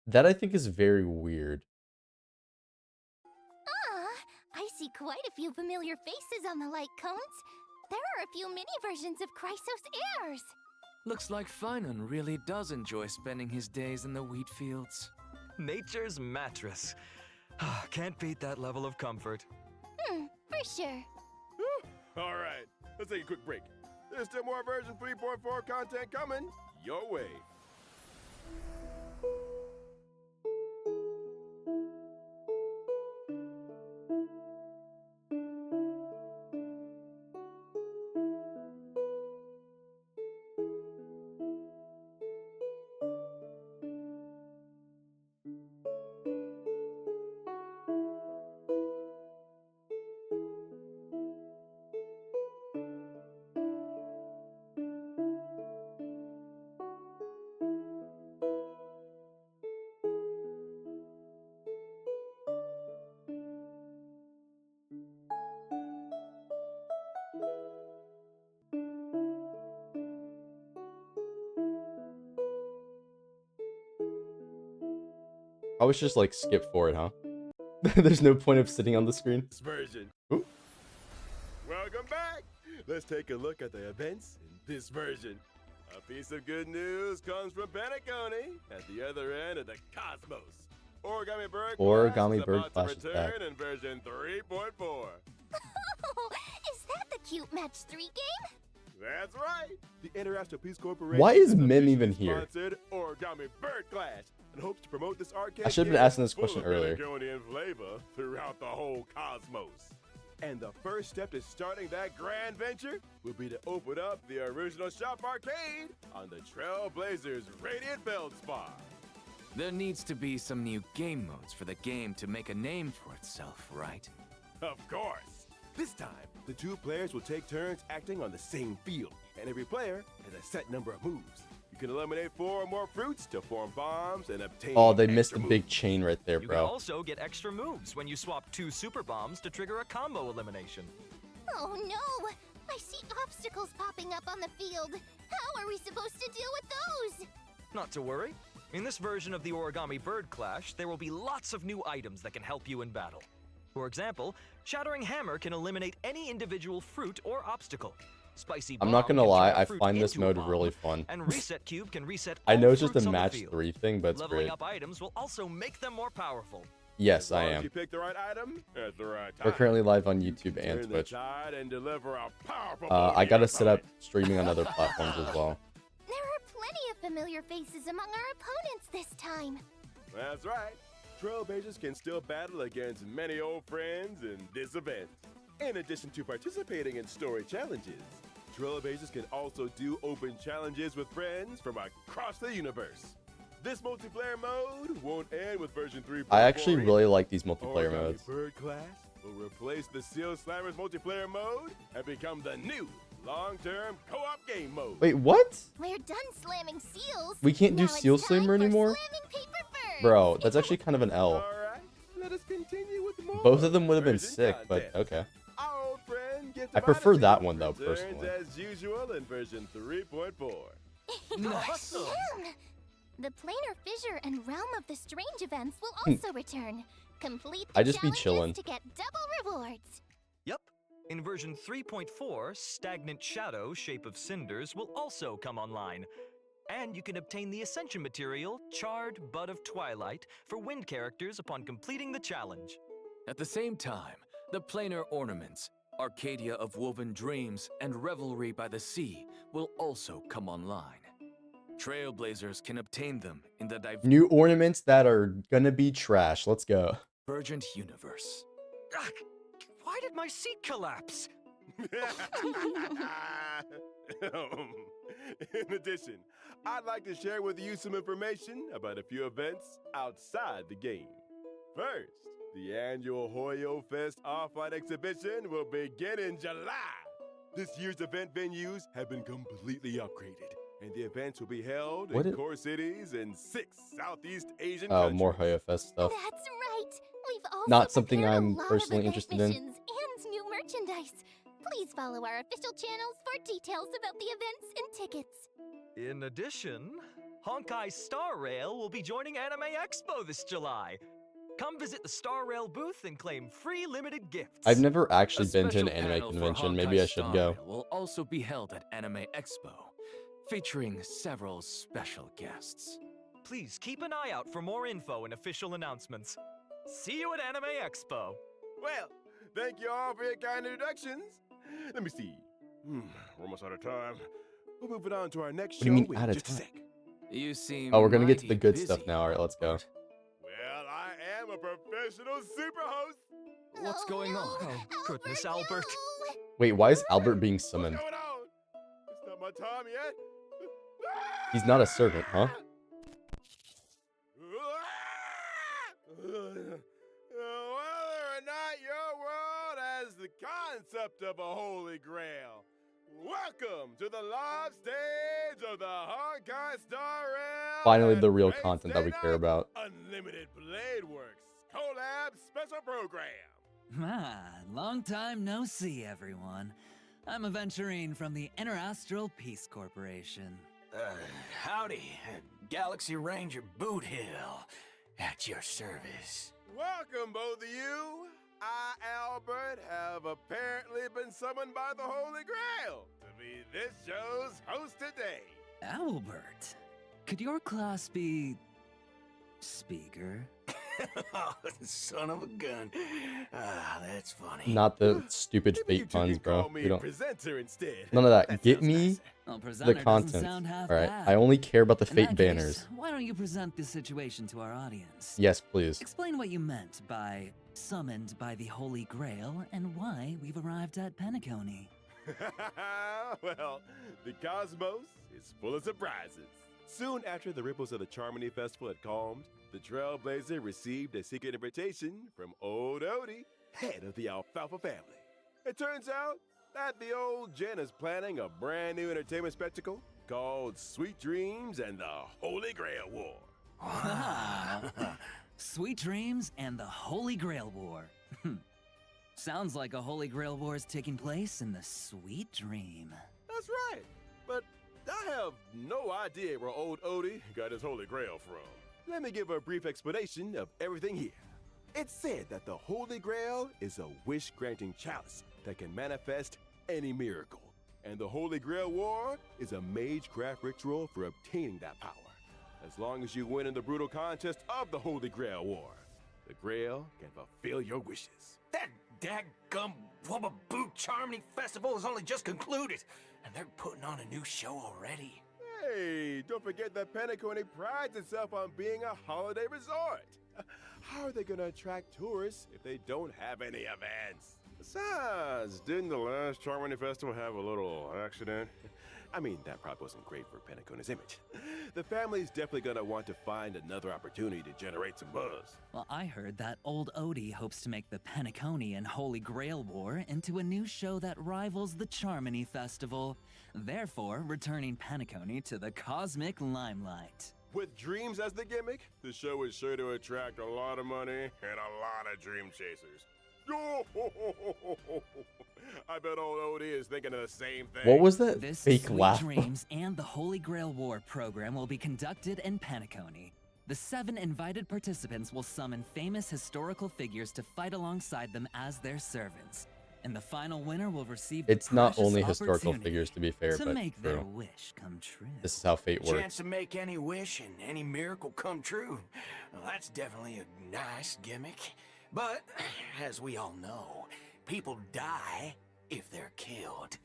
That I think is very weird. Ah, I see quite a few familiar faces on the light cones. There are a few mini versions of Chrysos Heirs. Looks like Phainon really does enjoy spending his days in the wheat fields. Nature's mattress. Can't beat that level of comfort. For sure. All right, let's take a quick break. There's still more version 3.4 content coming your way. I was just like skip forward, huh? There's no point of sitting on the screen. This version. Ooh. Welcome back. Let's take a look at the events in this version. A piece of good news comes from Penacony at the other end of the cosmos. Origami Bird Origami Class Bird is about Class to is return back. in version 3.4. Is that the Cute Match 3 game? That's right. The International Peace Corporation. Why is has Mim even officially here? sponsored Origami Bird Clash and hopes to promote this arcade. I should have been game asking this full question of earlier. Penaconian flavor throughout the whole cosmos. And the first step to starting that grand venture will be to open up the original shop arcade on the Trailblazers Radiant Feldspar. There needs to be some new game modes for the game to make a name for itself, right? Of course. This time, the 2 players will take turns acting on the same field, and every player has a set number of moves. You can eliminate 4 or more fruits to form bombs and obtain Oh, they missed extra a big moves. chain right there, You can bro. also get extra moves when you swap 2 super bombs to trigger a combo elimination. Oh no! I see obstacles popping up on the field. How are we supposed to deal with those? Not to worry. In this version of the Origami Bird Clash, there will be lots of new items that can help you in battle. For example, Shattering Hammer can eliminate any individual fruit or obstacle. Spicy I'm not Bomb gonna can lie, turn a I fruit find this into a mode bomb, really fun. And Reset Cube can reset I all know it's just a fruits on the match field. 3 thing, but it's Leveling great. up items will also make them more powerful. Yes, As I long as am. You pick the right item at the right time. We're currently live on You YouTube can and turn Twitch. the tide and deliver a powerful I blow to gotta your set up opponent. streaming on other platforms as well. There are plenty of familiar faces among our opponents this time. That's right. Trailblazers can still battle against many old friends in this event. In addition to participating in story challenges, Trailblazers can also do open challenges with friends from across the universe. This multiplayer mode won't end with version 3.4. I actually either. really like these multiplayer Origami modes. Bird Class will replace the Seal Slammers multiplayer mode and become the new long-term co-op game mode. Wait, what? We're done slamming seals. We can't do Now it's Seal time Slammer for anymore? slamming paper birds. Bro, that's actually kind of an L. All right, let us continue with more. Both of them would have been version sick, but content. okay. Our old friend Gift I of prefer Odyssey that one, though, returns personally. as usual in version 3.4. Nice. The planar fissure and realm of the strange events will also return. Complete the I just be challenges chillin'. to get double rewards. Yep. In version 3.4, Stagnant Shadow, Shape of Cinders, will also come online. And you can obtain the Ascension material, Charred Bud of Twilight, for wind characters upon completing the challenge. At the same time, the planar ornaments, Arcadia of Woven Dreams, and Revelry by the Sea will also come online. Trailblazers can obtain them in the New ornaments that are gonna be trash. Let's go. Divergent universe. Ah, why did my seat collapse? In addition, I'd like to share with you some information about a few events outside the game. First, the annual Hoyo Fest Offline exhibition will begin in July. This year's event venues have been completely upgraded, and the events will be held What in it- core cities in 6 Southeast Asian Oh, countries. more Hoyo Fest stuff. That's right. We've also Not something prepared a I'm lot of personally event interested in. missions and new merchandise. Please follow our official channels for details about the events and tickets. In addition, Honkai Star Rail will be joining Anime Expo this July. Come visit the Star Rail booth and claim free limited gifts. I've never A actually been to an special anime panel for convention. Honkai Maybe I should Star go. Rail will also be held at Anime Expo, featuring several special guests. Please keep an eye out for more info and official announcements. See you at Anime Expo. Well, thank you all for your kind introductions. Let me see. We're almost out of time. We're moving on to our next What do you show mean, in out of just a time? sec. You seem Oh, we're gonna get to the mighty good stuff busy, now. All right, let's go. Albert. Well, I am a professional super host. What's going on? Oh, goodness, Albert. no. Wait, why is Albert being What's summoned? going on? It's not my time yet. He's not a servant, huh? Whether or not your world has the concept of a holy grail, welcome to the live stage of the Honkai Star Rail. Finally, and the real Wednesday content that we care night about. Unlimited Blade Works Collab special program. Ah, long time no see, everyone. I'm Aventurine from the Interastral Peace Corporation. Howdy, Galaxy Ranger Boot Hill, at your service. Welcome, both of you. I, Albert, have apparently been summoned by the Holy Grail to be this show's host today. Albert, could your class be... speaker? Son of a gun. That's funny. Not the stupid Maybe you fate two puns, can call bro. me We don't. presenter instead. None of that. That Get sounds me nicer. Well, the presenter doesn't content. sound half All right. bad. I only care about the In fate that banners. case, why don't you present this situation to our audience? Yes, please. Explain what you meant by summoned by the Holy Grail and why we've arrived at Penacony. Well, the cosmos is full of surprises. Soon after the ripples of the Charmony Festival had calmed, the Trailblazer received a secret invitation from old Odie, head of the Alfalfa family. It turns out that the old Jen is planning a brand new entertainment spectacle called Sweet Dreams and the Holy Grail War. Sweet Dreams and the Holy Grail War. Sounds like a Holy Grail War is taking place in the Sweet Dream. That's right, but I have no idea where old Odie got his Holy Grail from. Let me give a brief explanation of everything here. It's said that the Holy Grail is a wish-granting chalice that can manifest any miracle. And the Holy Grail War is a magecraft ritual for obtaining that power. As long as you win in the brutal contest of the Holy Grail War, the Grail can fulfill your wishes. That daggum Wubba Boot Charmony Festival has only just concluded, and they're putting on a new show already. Hey, don't forget that Penacony prides itself on being a holiday resort. How are they gonna attract tourists if they don't have any events? Besides, didn't the last Charmony Festival have a little accident? I mean, that probably wasn't great for Panacona's image. The family's definitely gonna want to find another opportunity to generate some buzz. Well, I heard that old Odie hopes to make the Penacony and Holy Grail War into a new show that rivals the Charmony Festival, therefore returning Penacony to the cosmic limelight. With dreams as the gimmick, the show is sure to attract a lot of money and a lot of dream chasers. I bet old Odie is thinking of the same thing. What was that This fake Sweet laugh? Dreams and the Holy Grail War program will be conducted in Penacony. The 7 invited participants will summon famous historical figures to fight alongside them as their servants. And the final winner will receive the It's not precious only historical opportunity figures, to be fair, to but make their true. wish come true. This is how fate works. Chance to make any wish and any miracle come true. Well, that's definitely a nice gimmick. But, as we all know, people die if they're killed.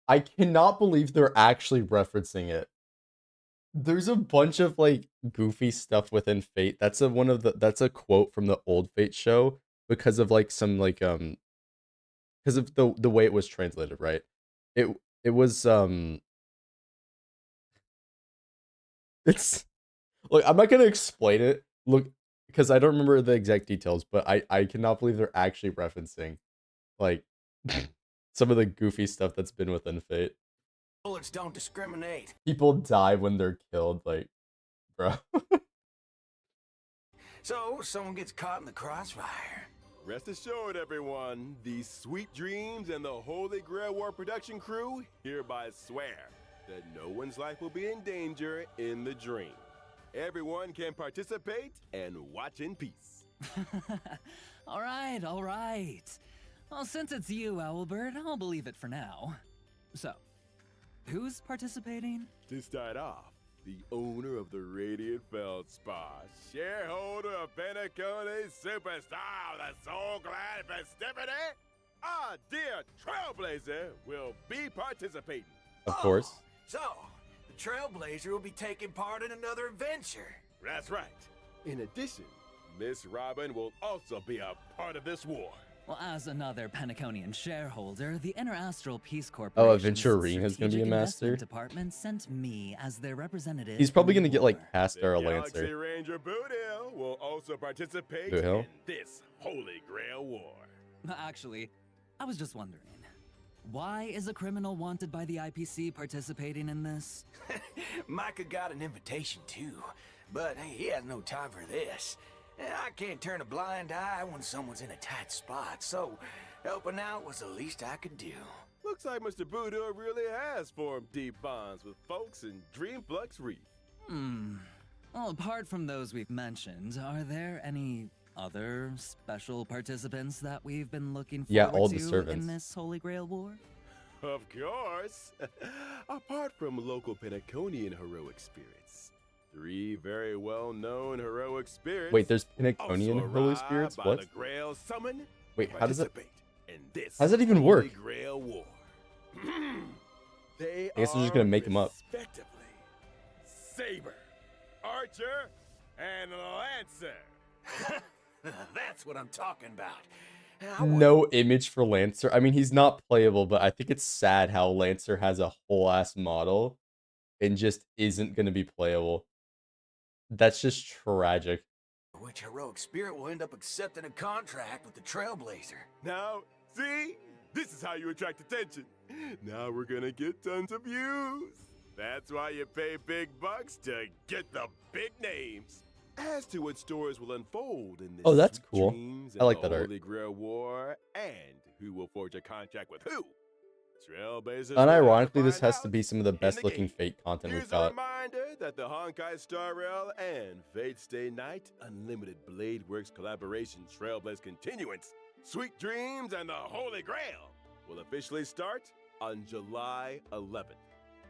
I cannot believe they're actually referencing it. There's a bunch of like goofy stuff within Fate. That's a quote from the old Fate show because of like some like because of the way it was translated, right? It was it's look, I'm not gonna explain it. Look, because I don't remember the exact details, but I cannot believe they're actually referencing like some of the goofy stuff that's been within Fate. Bullets don't discriminate. People die when they're killed, like, bro. So, someone gets caught in the crossfire. Rest assured, everyone, the Sweet Dreams and the Holy Grail War production crew hereby swear that no one's life will be in danger in the dream. Everyone can participate and watch in peace. All right, all right. Well, since it's you, Owlbird, I'll believe it for now. So, who's participating? To start off, the owner of the Radiant Feldspar, shareholder of Penacony's superstar, the Soul Glad Festivity, our dear Trailblazer will be participating. Of course. So, the Trailblazer will be taking part in another adventure. That's right. In addition, Miss Robin will also be a part of this war. Well, as another Penaconian shareholder, the Interastral Peace Corporation Aventurine is gonna be a master. Department sent me as their representative. He's probably in gonna the get like war. cast The or a Galaxy Lancer. Ranger Boothill will also participate Boothill? in this Holy Grail War. Actually, I was just wondering, why is a criminal wanted by the IPC participating in this? Micah got an invitation too, but he has no time for this. I can't turn a blind eye when someone's in a tight spot, so helping out was the least I could do. Looks like Mr. Boothill really has formed deep bonds with folks in Dreamflux Reef. Well, apart from those we've mentioned, are there any other special participants that we've been looking forward Yeah, all the to servants. in this Holy Grail War? Of course. Apart from local Penaconian heroic spirits, 3 very well-known heroic spirits. Wait, there's also Penaconian heroic arrived spirits? by What? the Grail summon. Wait, how does that? participate in this How does that even Holy work? Grail War. They I guess they're just gonna make 'em up. Respectively, Saber, Archer, and Lancer. That's what I'm talking about. No image for Lancer. I mean, he's not playable, but I think it's sad how Lancer has a whole ass model and just isn't gonna be playable. That's just tragic. Which heroic spirit will end up accepting a contract with the Trailblazer? Now, see? This is how you attract attention. Now we're gonna get tons of views. That's why you pay big bucks to get the big names. As to what stories will unfold in this Oh, that's Sweet cool. Dreams I and like the that art. Holy Grail War, and who will forge a contract with who? Trailblazers. Unironically, this find has to out be some of the in best the looking game. Fate content we've Here's a got. reminder that the Honkai Star Rail and Fate Stay Night Unlimited Blade Works collaboration Trailblaze Continuance, Sweet Dreams and the Holy Grail will officially start on July 11th.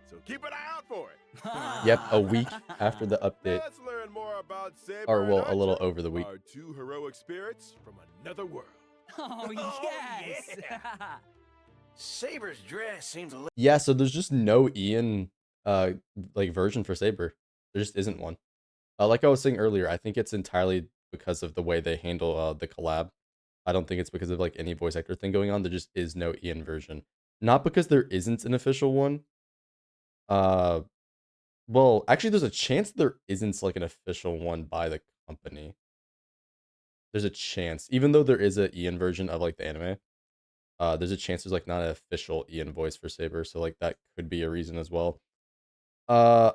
So keep an eye out for it. Yep, a week after the update. Let's learn more about Saber Or, and well, a little Archer, over the week. Our 2 heroic spirits from another world. Oh, yes! Saber's dress seems a little. Yeah, so there's just no Ian like version for Saber. There just isn't one. Like I was saying earlier, I think it's entirely because of the way they handle the collab. I don't think it's because of like any voice actor thing going on. There just is no Ian version. Not because there isn't an official one, Well, actually, there's a chance there isn't like an official one by the company. There's a chance, even though there is a Ian version of like the anime. There's a chance there's like not an official Ian voice for Saber, so like that could be a reason as well. Uh,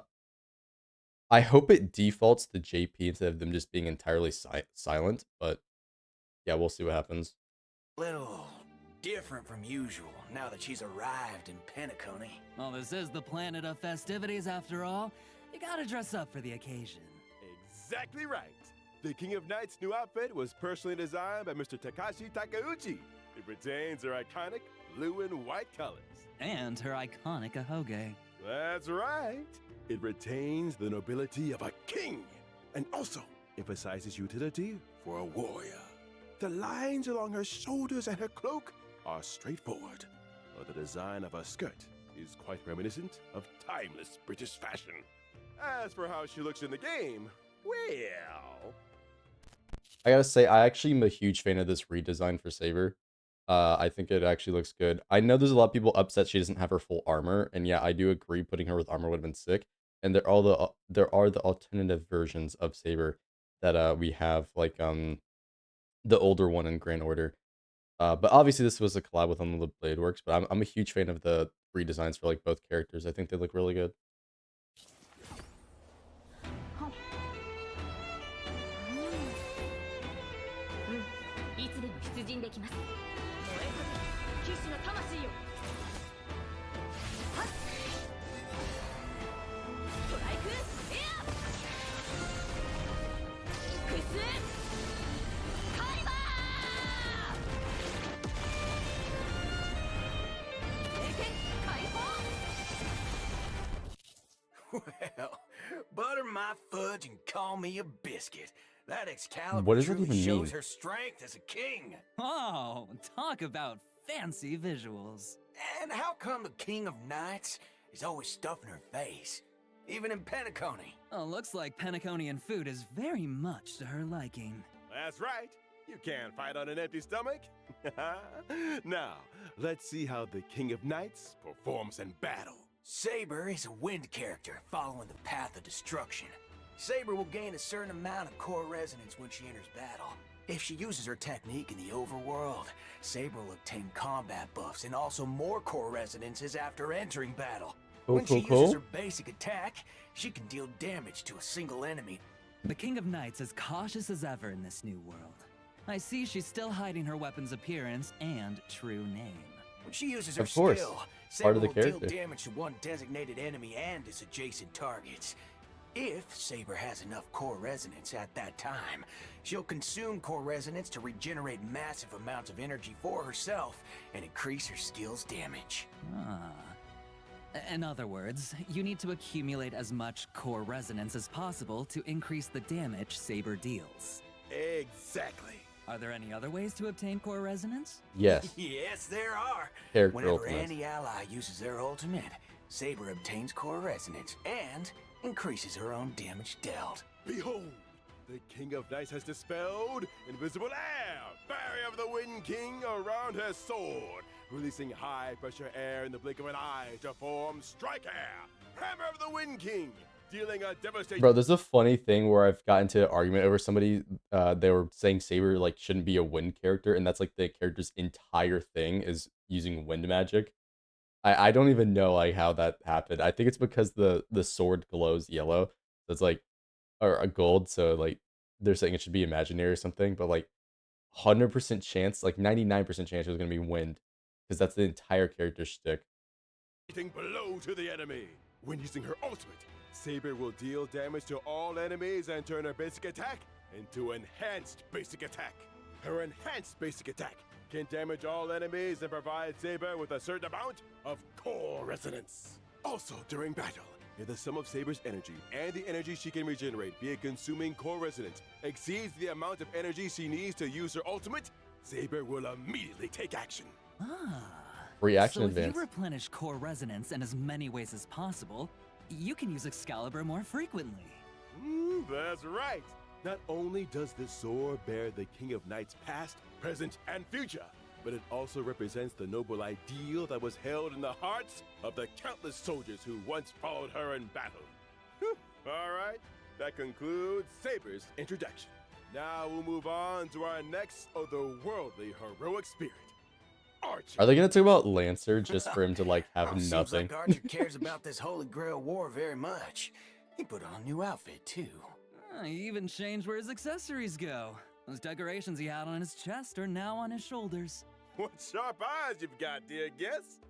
I hope it defaults to JP instead of them just being entirely silent, but yeah, we'll see what happens. Little different from usual now that she's arrived in Penacony. Well, this is the planet of festivities after all. You gotta dress up for the occasion. Exactly right. The King of Knights' new outfit was personally designed by Mr. Takashi Takeuchi. It retains her iconic blue and white colors. And her iconic ahoge. That's right. It retains the nobility of a king and also emphasizes utility for a warrior. The lines along her shoulders and her cloak are straightforward, while the design of her skirt is quite reminiscent of timeless British fashion. As for how she looks in the game, well... I gotta say, I actually am a huge fan of this redesign for Saber. I think it actually looks good. I know there's a lot of people upset she doesn't have her full armor, and yeah, I do agree putting her with armor would have been sick. And there are the alternative versions of Saber that we have, like the older one in Grand Order. But obviously this was a collab with the Blade Works, but I'm a huge fan of the redesigns for like both characters. I think they look really good. いつでも出陣できます。燃えかけ騎士の魂よ。はっ。ストライクエア。エクスカリバー。経験解放。 Well, butter my fudge and call me a biscuit. That Excalibur What does that truly even shows mean? her strength as a king. Oh, talk about fancy visuals. And how come the King of Knights is always stuffing her face? Even in Penacony. Oh, looks like Penaconian food is very much to her liking. That's right. You can't fight on an empty stomach. Now, let's see how the King of Knights performs in battle. Saber is a wind character following the path of destruction. Saber will gain a certain amount of core resonance when she enters battle. If she uses her technique in the overworld, Saber will obtain combat buffs and also more core resonances after entering battle. When she uses her basic attack, she can deal damage to a single enemy. The King of Knights is cautious as ever in this new world. I see she's still hiding her weapon's appearance and true name. When she uses her Of course. skill, Part Saber of the will deal character. damage to one designated enemy and its adjacent targets. If Saber has enough core resonance at that time, she'll consume core resonance to regenerate massive amounts of energy for herself and increase her skill's damage. Ah. In other words, you need to accumulate as much core resonance as possible to increase the damage Saber deals. Exactly. Are there any other ways to obtain core resonance? Yes. Yes, there are. Character Whenever ultimates. any ally uses their ultimate, Saber obtains core resonance and increases her own damage dealt. Behold, the King of Knights has dispelled invisible air, barrier of the Wind King around her sword, releasing high-pressure air in the blink of an eye to form Strike Air, Hammer of the Wind King, dealing a devastating... Bro, there's a funny thing where I've gotten into an argument over somebody, they were saying Saber, like, shouldn't be a wind character, and that's, like, the character's entire thing is using wind magic. I don't even know, like, how that happened. I think it's because the sword glows yellow, so it's, like, or a gold, so, like, they're saying it should be imaginary or something, but, like, 100% chance, like, 99% chance it was gonna be wind, because that's the entire character's shtick. blow to the enemy. When using her ultimate, Saber will deal damage to all enemies and turn her basic attack into enhanced basic attack. Her enhanced basic attack can damage all enemies and provide Saber with a certain amount of core resonance. Also, during battle, if the sum of Saber's energy and the energy she can regenerate via consuming core resonance exceeds the amount of energy she needs to use her ultimate, Saber will immediately take action. Ah. Reaction so advance. if you replenish core resonance in as many ways as possible, you can use Excalibur more frequently. That's right. Not only does this sword bear the King of Knights past, present, and future, but it also represents the noble ideal that was held in the hearts of the countless soldiers who once followed her in battle. All right, that concludes Saber's introduction. Now we'll move on to our next otherworldly heroic spirit, Archer. Are they gonna talk about Lancer just for him to like have Seems nothing? like Archer cares about this Holy Grail War very much. He put on a new outfit too. He even changed where his accessories go. Those decorations he had on his chest are now on his shoulders. What sharp eyes you've got, dear guest.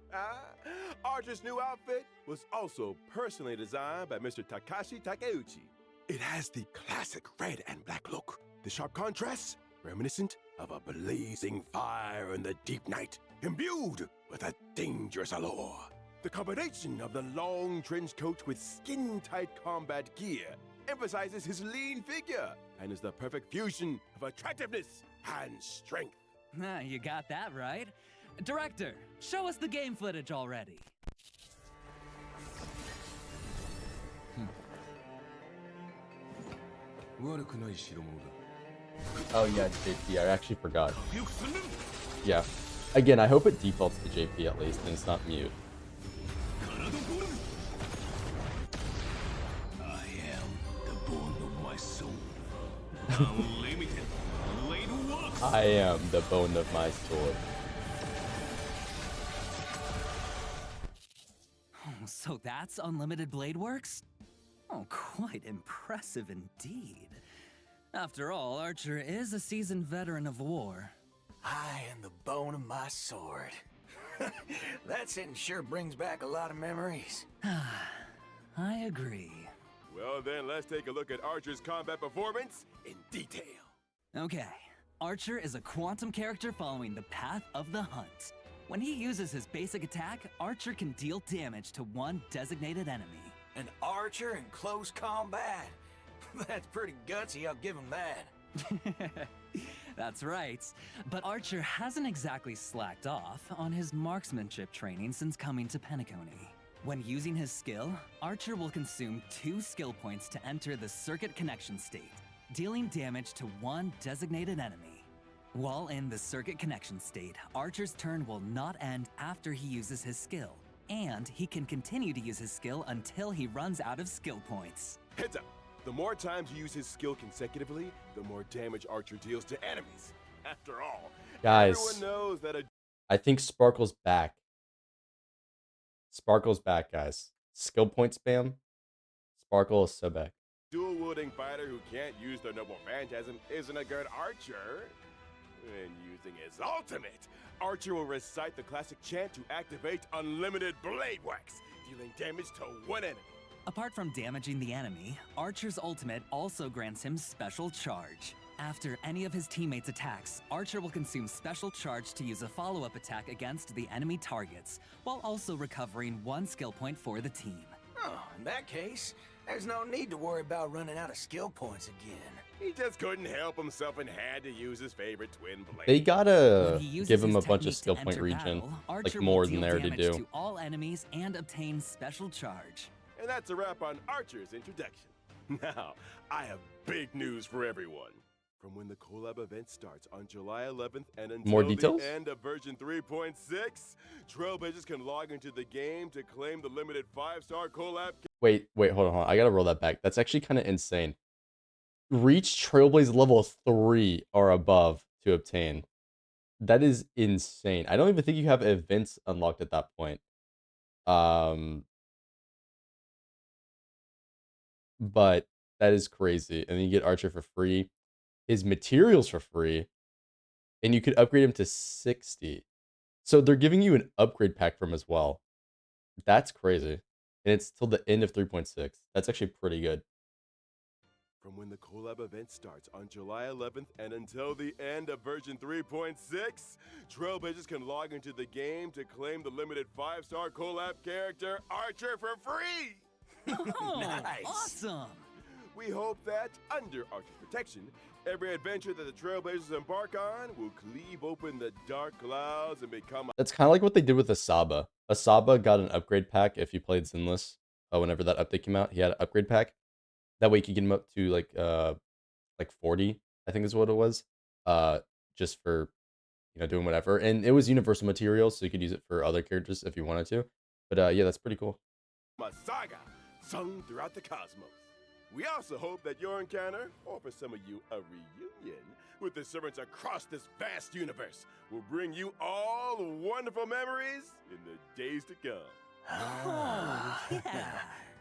Archer's new outfit was also personally designed by Mr. Takashi Takeuchi. It has the classic red and black look. The sharp contrasts, reminiscent of a blazing fire in the deep night, imbued with a dangerous allure. The combination of the long trench coat with skin-tight combat gear emphasizes his lean figure and is the perfect fusion of attractiveness and strength. You got that right. Director, show us the game footage already. Oh yeah, JP. I actually forgot. Yeah. Again, I hope it defaults to JP at least, and it's not mute. I am the bone of my soul. Unlimited blade works. I am the bone of my sword. Oh, so that's Unlimited Blade Works? Oh, quite impressive indeed. After all, Archer is a seasoned veteran of war. I am the bone of my sword. That sentence sure brings back a lot of memories. I agree. Well then, let's take a look at Archer's combat performance in detail. Okay, Archer is a quantum character following the path of the hunt. When he uses his basic attack, Archer can deal damage to one designated enemy. An archer in close combat. That's pretty gutsy, I'll give him that. That's right. But Archer hasn't exactly slacked off on his marksmanship training since coming to Penacony. When using his skill, Archer will consume 2 skill points to enter the circuit connection state, dealing damage to one designated enemy. While in the circuit connection state, Archer's turn will not end after he uses his skill, and he can continue to use his skill until he runs out of skill points. Heads up, the more times you use his skill consecutively, the more damage Archer deals to enemies. After all, Guys, everyone knows that a I think Sparkle's back. Sparkle's back, guys. Skill point spam. Sparkle is so back. dual-wielding fighter who can't use their noble phantasm isn't a good archer. When using his ultimate, Archer will recite the classic chant to activate Unlimited Blade Works, dealing damage to one enemy. Apart from damaging the enemy, Archer's ultimate also grants him Special Charge. After any of his teammates' attacks, Archer will consume Special Charge to use a follow-up attack against the enemy targets, while also recovering 1 skill point for the team. Oh, in that case, there's no need to worry about running out of skill points again. He just couldn't help himself and had to use his favorite twin blade. They gotta When he uses give him his a bunch of technique to skill point enter regen, battle, like Archer more will than deal there to damage do. to all enemies and obtain Special Charge. And that's a wrap on Archer's introduction. Now, I have big news for everyone. From when the Collab event starts on July 11th and until More details? the end of version 3.6, Trailblazers can log into the game to claim the limited 5-star Collab. Wait, hold on. I gotta roll that back. That's actually kind of insane. Reach Trailblaze level 3 or above to obtain. That is insane. I don't even think you have events unlocked at that point. But that is crazy. And then you get Archer for free, his materials for free, and you could upgrade him to 60. So they're giving you an upgrade pack from as well. That's crazy. And it's till the end of 3.6. That's actually pretty good. From when the Collab event starts on July 11th and until the end of version 3.6, Trailblazers can log into the game to claim the limited 5-star Collab character Archer for free. Oh, Nice. awesome! We hope that, under Archer's protection, every adventure that the Trailblazers embark on will cleave open the dark clouds and become That's kind of like what they did with Asaba. Asaba got an upgrade pack if you played Zinless. Whenever that update came out, he had an upgrade pack. That way you could get him up to like 40, I think is what it was. Just for doing whatever. And it was universal material, so you could use it for other characters if you wanted to. But yeah, that's pretty cool. A saga sung throughout the cosmos. We also hope that your encounter, or for some of you, a reunion with the servants across this vast universe will bring you all wonderful memories in the days to come. Oh, yeah.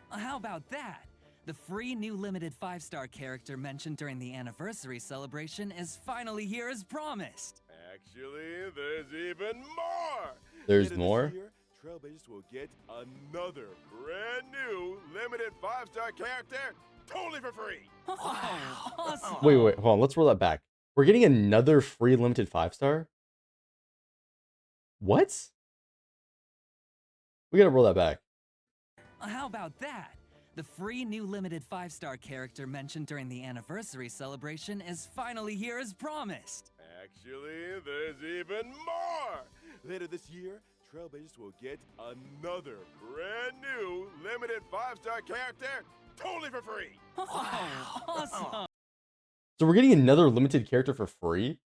How about that? The free new limited 5-star character mentioned during the anniversary celebration is finally here as promised. Actually, there's even more! There's Later more? This year, Trailblazers will get another brand new limited 5-star character totally for free! Oh, awesome. Wait, hold on. Let's roll that back. We're getting another free limited 5-star? What? We gotta roll that back. How about that? The free new limited 5-star character mentioned during the anniversary celebration is finally here as promised. Actually, there's even more! Later this year, Trailblazers will get another brand new limited 5-star character totally for free! Oh, awesome. So we're getting another limited character for free?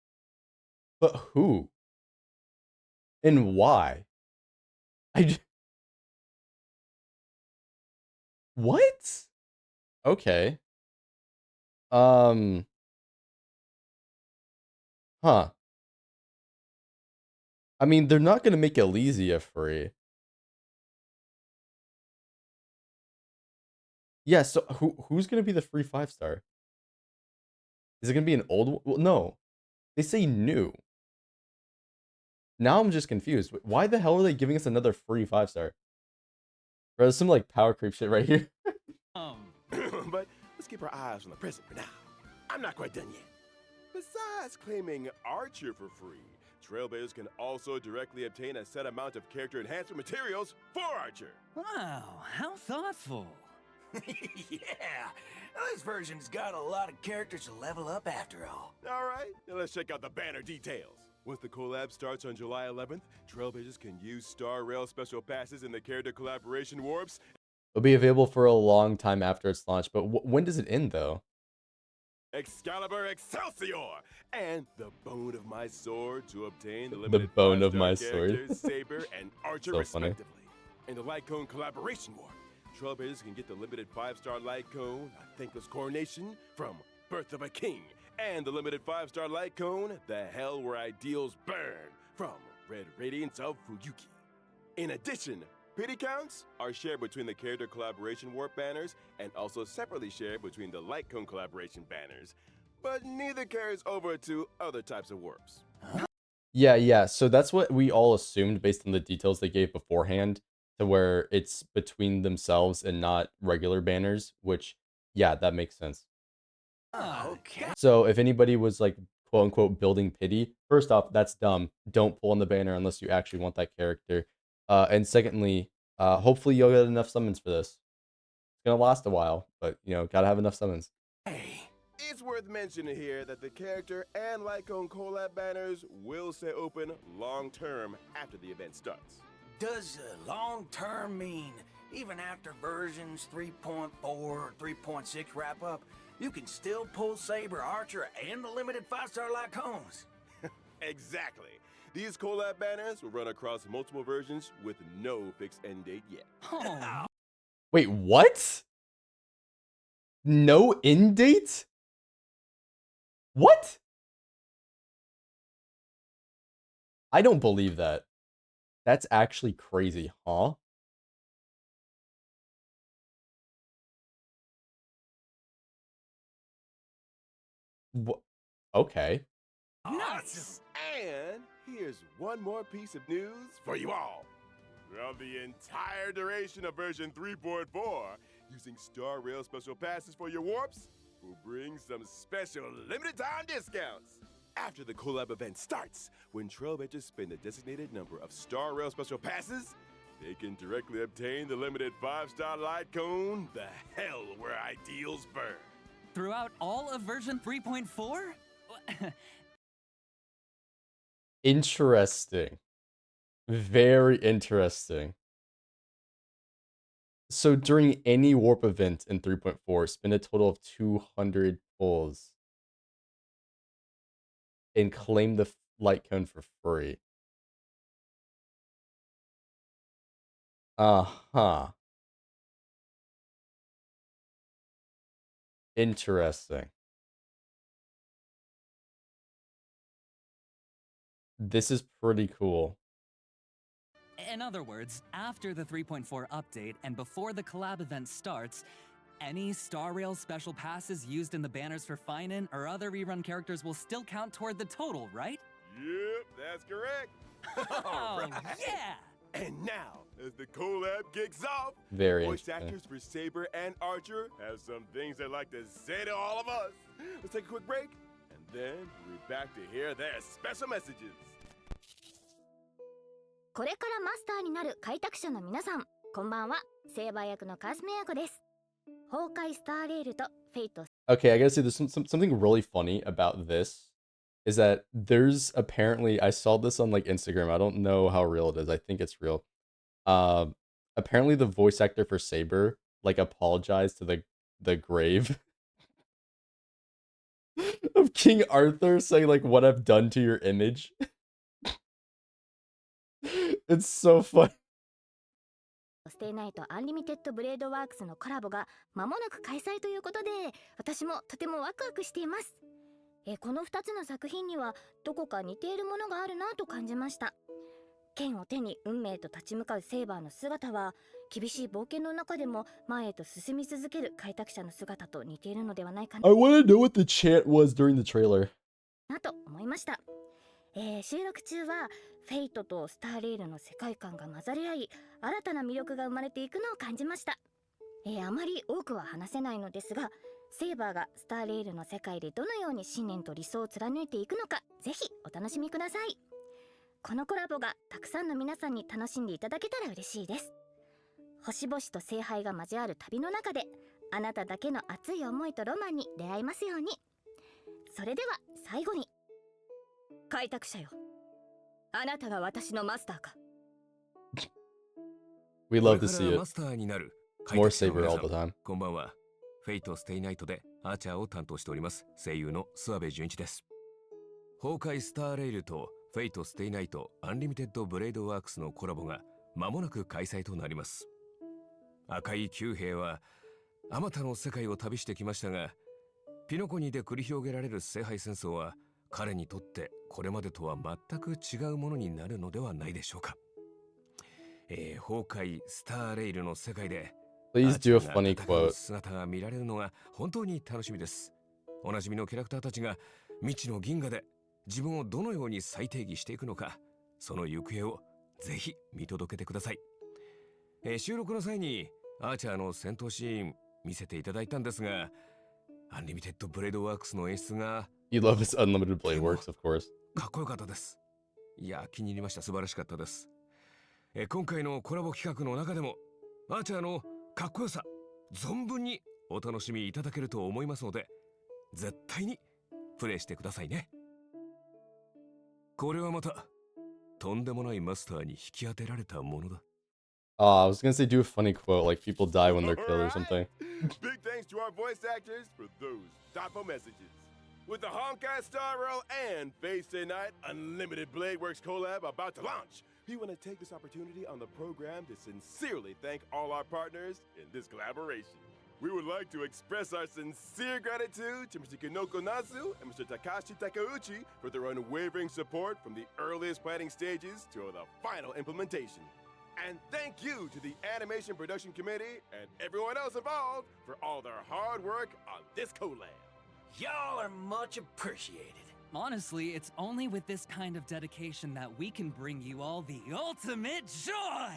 But who? And why? What? Okay. Huh. I mean, they're not gonna make Elysia free. Yeah, so who's gonna be the free 5-star? Is it gonna be an old one? Well, no. They say new. Now I'm just confused. Why the hell are they giving us another free 5-star? Bro, there's some like power creep shit right here. But let's keep our eyes on the present for now. I'm not quite done yet. Besides claiming Archer for free, Trailblazers can also directly obtain a set amount of character enhancement materials for Archer. Wow, how thoughtful. Yeah, this version's got a lot of characters to level up after all. All right, now let's check out the banner details. Once the collab starts on July 11th, Trailblazers can use Star Rail special passes in the character collaboration warps. It'll be available for a long time after its launch, but when does it end though? Excalibur Excelsior and the bone of my sword to obtain the limited bone of 5-star my sword. characters Saber and Archer So funny. respectively. In the Light Cone collaboration war, Trailblazers can get the limited 5-star Light Cone, A Thankless Coronation from Birth of a King, and the limited 5-star Light Cone, The Hell Where Ideals Burn from Red Radiance of Fuyuki. In addition, pity counts are shared between the character collaboration warp banners and also separately shared between the Light Cone collaboration banners, but neither carries over to other types of warps. Yeah. So that's what we all assumed based on the details they gave beforehand, to where it's between themselves and not regular banners, which, yeah, that makes sense. Okay. So if anybody was like, quote unquote, building pity, first off, that's dumb. Don't pull on the banner unless you actually want that character. And secondly, hopefully you'll get enough summons for this. It's gonna last a while, but gotta have enough summons. Hey, It's worth mentioning here that the character and Lycone collab banners will stay open long-term after the event starts. does long-term mean even after versions 3.4 or 3.6 wrap up, you can still pull Saber, Archer, and the limited 5-star Lycones? Exactly. These collab banners will run across multiple versions with no fixed end date yet. Oh, Wait, what? No end date? What? I don't believe that. That's actually crazy, huh? Okay. nuts! And here's one more piece of news for you all. Throughout the entire duration of version 3.4, using Star Rail special passes for your warps will bring some special limited time discounts. After the collab event starts, when Trailblazers spend a designated number of Star Rail special passes, they can directly obtain the limited 5-star Light Cone, The Hell Where Ideals Burn. Throughout all of version 3.4? Interesting. Very interesting. So during any warp event in 3.4, spend a total of 200 pulls and claim light cone for free. Uh-huh. Interesting. This is pretty cool. In other words, after the 3.4 update and before the collab event starts, any Star Rail special passes used in the banners for Phainon or other rerun characters will still count toward the total, right? Yep, that's correct. Oh, yeah! And now, as the collab kicks off, Very voice interesting. actors for Saber and Archer have some things they'd like to say to all of us. Let's take a quick break, and then we'll be back to hear their special messages. これからマスターになる開拓者の皆さん、こんばんは。セーバー役のカスメ役です。崩壊スターレールとフェイト。 Okay, I gotta say, there's something really funny about this. Is that there's apparently, I saw this on like Instagram. I don't know how real it is. I think it's real. Apparently the voice actor for Saber like apologized to the grave of King Arthur, saying like what I've done to your image. It's so funny. ステイナイトアンリミテッドブレードワークスのコラボが間もなく開催ということで、私もとてもワクワクしています。この2つの作品にはどこか似ているものがあるなと感じました。剣を手に運命と立ち向かうセイバーの姿は、厳しい冒険の中でも前へと進み続ける開拓者の姿と似ているのではないかな I want to know what the chant was during the trailer. と思いました。収録中はフェイトとスターレールの世界観が混ざり合い、新たな魅力が生まれていくのを感じました。あまり多くは話せないのですが、セイバーがスターレールの世界でどのように信念と理想を貫いていくのか、ぜひお楽しみください。このコラボがたくさんの皆さんに楽しんでいただけたら嬉しいです。星々と聖杯が交わる旅の中で、あなただけの熱い思いとロマンに出会えますように。それでは最後に、開拓者よ、あなたが私のマスターか。We love to see これからマ it. スターになる More 開拓者の Saber 皆 all さん the time. こんばんは。フェイトステイナイトでアーチャーを担当しております声優の諏訪部純一です。崩壊スターレイルとフェイトステイナイトアンリミテッドブレードワークスのコラボが間もなく開催となります。赤い九兵はあまたの世界を旅してきましたが、ピノコニで繰り広げられる聖杯戦争は彼にとってこれまでとは全く違うものになるのではないでしょうか。崩壊スターレイルの世界で Please do a アーチャーが funny 戦う quote. 姿が見られるのが本当に楽しみです。おなじみのキャラクターたちが未知の銀河で自分をどのように再定義していくのか、その行方をぜひ見届けてください。収録の際にアーチャーの戦闘シーン見せていただいたんですが、アンリミテッドブレードワークスの演出が You love his unlimited blade works, of course. かっこよかったです。いや、気に入りました。素晴らしかったです。今回のコラボ企画の中でもアーチャーのかっこよさ存分にお楽しみいただけると思いますので、絶対にプレイしてくださいね。これはまたとんでもないマスターに引き当てられたものだ。I was gonna say do a funny quote, like people die when they're killed or something. Big thanks to our voice actors for those thoughtful messages. With the Honkai Star Rail and Face Day Night Unlimited Blade Works collab about to launch, we want to take this opportunity on the program to sincerely thank all our partners in this collaboration. We would like to express our sincere gratitude to Mr. Kinoko Nasu and Mr. Takashi Takeuchi for their unwavering support from the earliest planning stages to the final implementation. And thank you to the Animation Production Committee and everyone else involved for all their hard work on this collab. Y'all are much appreciated. Honestly, it's only with this kind of dedication that we can bring you all the ultimate joy!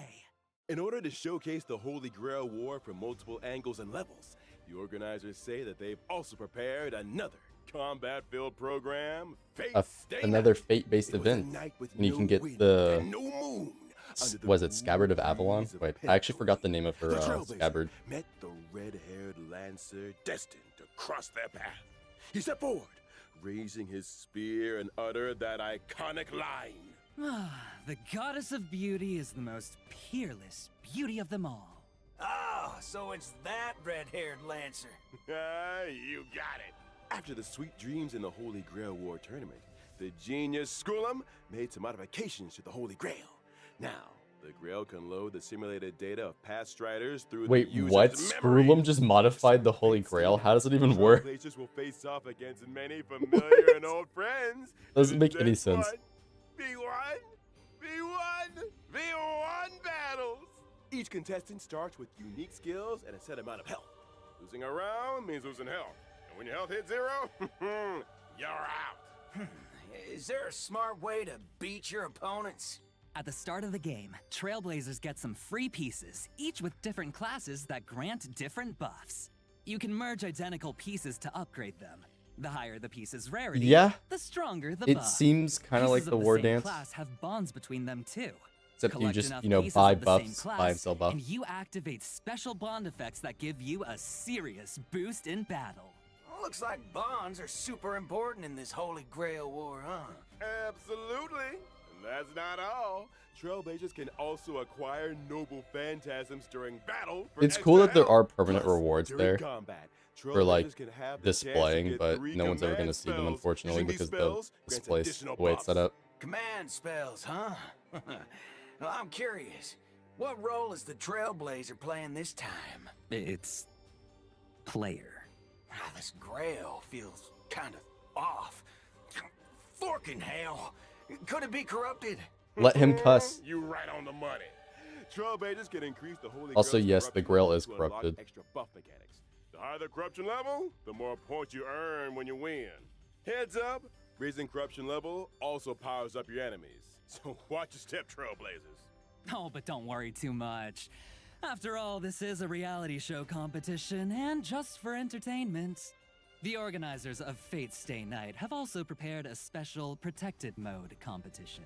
In order to showcase the Holy Grail War from multiple angles and levels, the organizers say that they've also prepared another combat-filled program, Another fate-based event, and you can get the was it Scabbard of Avalon? Wait, I actually forgot the name of her scabbard. Met the red-haired lancer destined to cross their path. He stepped forward, raising his spear and uttered that iconic line. The goddess of beauty is the most peerless beauty of them all. Oh, so it's that red-haired lancer. You got it. After the sweet dreams in the Holy Grail War tournament, the genius Skullum made some modifications to the Holy Grail. Now, the Grail can load the simulated data of past striders through Wait, the user's what? memory. Scrollum just modified the Holy Grail? How does it even work? Trailblazers will face off against many familiar and old friends. Doesn't make any sense. V1 battles. Each contestant starts with unique skills and a set amount of health. Losing a round means losing health. And when your health hits 0, you're out. Is there a smart way to beat your opponents? At the start of the game, Trailblazers get some free pieces, each with different classes that grant different buffs. You can merge identical pieces to upgrade them. The higher the piece's rarity, Yeah, the stronger the it buff. seems kind of like Pieces the of war same dance. class have bonds between them too. Except you Collect just, enough you know, pieces buy of the same buffs, class, buy and sell buffs. and you activate special bond effects that give you a serious boost in battle. Looks like bonds are super important in this Holy Grail war, huh? Absolutely. And that's not all. Trailblazers can also acquire noble phantasms during battle. It's cool that there extra are health. permanent Plus, rewards during there combat, for like Trailblazers can have the chance to displaying, get but 3 no one's ever going to command see them, spells. unfortunately, Using these because the spells this grants place, additional the way it's set buffs. up. Command spells, huh? Well, I'm curious. What role is the Trailblazer playing this time? It's player. This Grail feels kind of off. Forking hell. Could it be corrupted? Let him cuss. You right on the money. Trailblazers can increase the Holy Also, Grail's yes, the corruption Grail level is to unlock corrupted. extra buff mechanics. The higher the corruption level, the more points you earn when you win. Heads up, raising corruption level also powers up your enemies. So watch your step, Trailblazers. Oh, but don't worry too much. After all, this is a reality show competition, and just for entertainment. The organizers of Fate Stay Night have also prepared a special Protected Mode competition.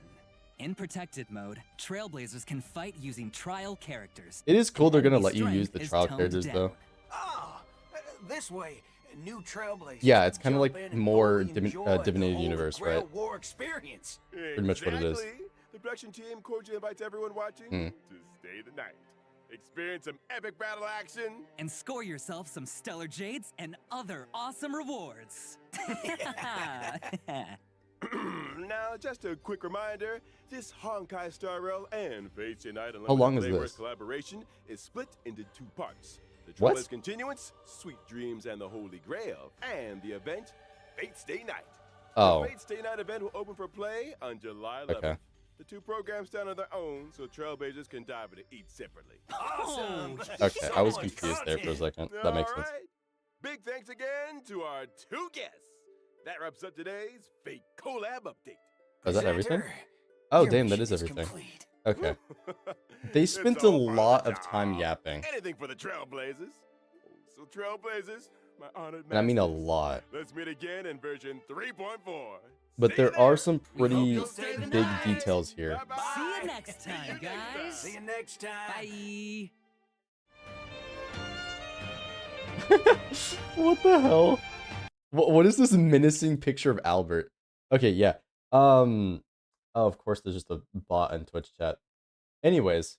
In Protected Mode, Trailblazers can fight using trial characters. It is cool they're going to Enemy let you strength use the is trial toned characters, down. though. Ah, this way, new Trailblazers. Yeah, it's can kinda jump like in and more fully enjoy the Divinity Holy Universe, Grail right? War experience. Pretty much what it is. Exactly. The production team cordially invites everyone watching to stay the night. Experience some epic battle action. And score yourself some stellar jades and other awesome rewards. Now, just a quick reminder, this Honkai Star Rail and Fate Stay Night How long is Unlimited this? Reworks collaboration is split into 2 parts. The What? Trailblazers Continuance, Sweet Dreams and the Holy Grail, and the event, Fate Stay Night. Oh, The Fate Stay Night event will open for play on July 11th. Okay. The 2 programs stand on their own, so Trailblazers can dive into each separately. Awesome. okay. I was So much confused there for a content. second. That makes All sense. right. Big thanks again to our 2 guests. That wraps up today's Fate Collab update. Is that everything? Presenter, Oh, your damn, that mission is everything. complete. Okay. They It's spent a all part of lot the of time job. yapping. Anything for the Trailblazers. So Trailblazers, my honored And I mean a masters, lot. Let's meet again in version 3.4. But See you there are there. some We hope pretty you'll stay the big night. details here. Bye-bye. See you next time, guys. See you next time. Bye. What the hell? What is this menacing picture of Albert? Okay, yeah. Oh, of course, there's just a bot in Twitch chat. Anyways.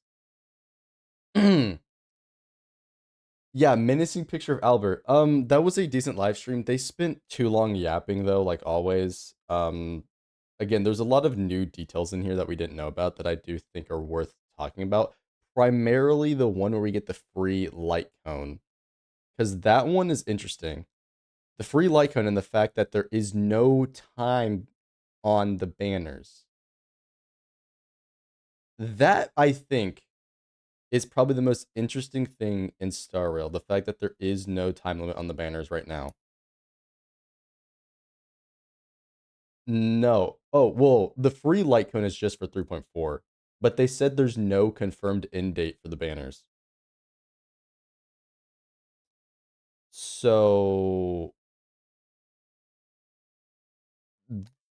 Yeah, menacing picture of Albert. That was a decent live stream. They spent too long yapping though, like always. Again, there's a lot of new details in here that we didn't know about that I do think are worth talking about. Primarily the one where we get the free light cone. Because that one is interesting. The free light cone and the fact that there is no time on the banners. That, I think, is probably the most interesting thing in Star Rail. The fact that there is no time limit on the banners right now. No. Oh, well, the free light cone is just for 3.4. But they said there's no confirmed end date for the banners. So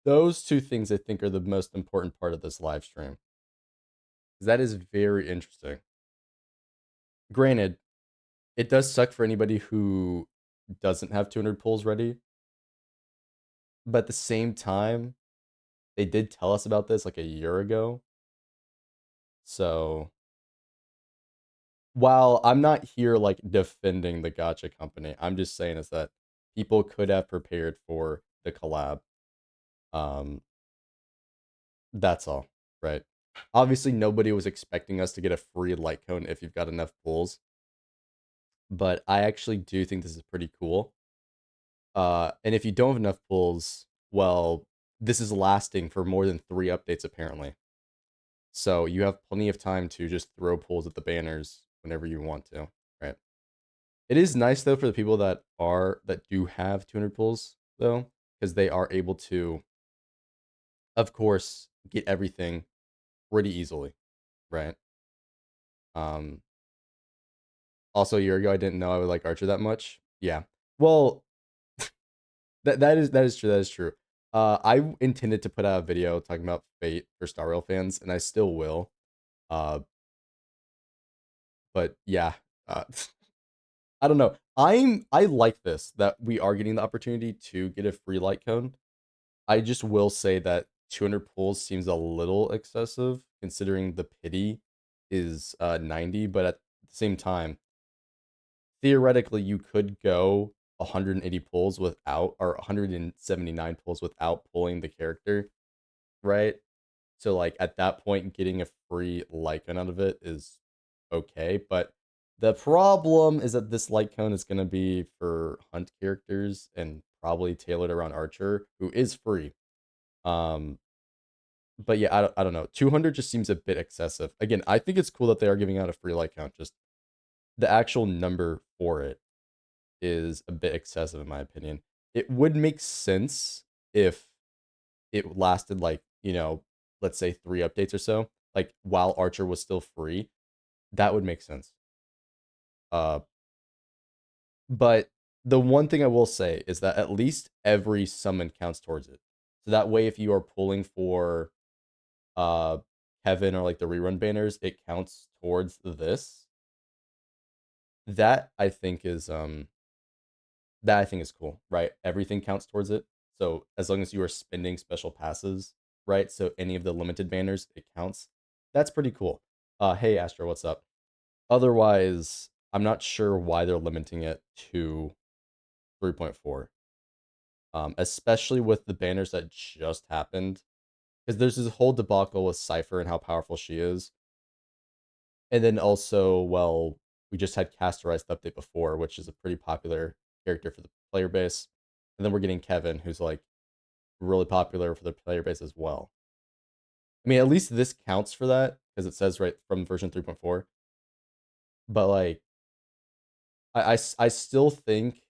those 2 things I think are the most important part of this live stream. That is very interesting. Granted, it does suck for anybody who doesn't have 200 pulls ready. But at the same time, they did tell us about this like a year ago. So while I'm not here like defending the gacha company, I'm just saying is that people could have prepared for the collab. Um, that's all, right? Obviously, nobody was expecting us to get a free light cone if you've got enough pulls, but I actually do think this is pretty cool. And if you don't have enough pulls, well, this is lasting for more than 3 updates apparently. So you have plenty of time to just throw pulls at the banners whenever you want to, right? It is nice though for the people that do have 200 pulls though, because they are able to, of course, get everything pretty easily, right? Um, Also, a year ago, I didn't know I would like Archer that much. Yeah. Well, that is true. That is true. I intended to put out a video talking about Fate for Star Rail fans, and I still will. Uh, but yeah, uh, I don't know. I like this that we are getting the opportunity to get a free light cone. I just will say that 200 pulls seems a little excessive considering the pity is 90, but at the same time, theoretically you could go 180 pulls without, or 179 pulls without pulling the character, right? So like at that point getting a free lycon out of it is okay, but the problem is that this lycon is going to be for hunt characters and probably tailored around Archer, who is free. um but yeah, I don't know, 200 just seems a bit excessive. Again, I think it's cool that they are giving out a free lycon, just the actual number for it is a bit excessive in my opinion. It would make sense if it lasted like, let's say 3 updates or so, like while Archer was still free. That would make sense. Uh but the one thing I will say is that at least every summon counts towards it. So that way if you are pulling for uh Kevin or like the rerun banners, it counts towards this. That I think is That I think is cool, right? Everything counts towards it. So as long as you are spending special passes, right? So any of the limited banners, it counts. That's pretty cool. Hey Astro, what's up? Otherwise, I'm not sure why they're limiting it to 3.4. Especially with the banners that just happened. Because there's this whole debacle with Cypher and how powerful she is. And then also, well, we just had Casterized update before, which is a pretty popular character for the player base. And then we're getting Kevin, who's like really popular for the player base as well. I mean, at least this counts for that because it says right from version 3.4. But like, I still think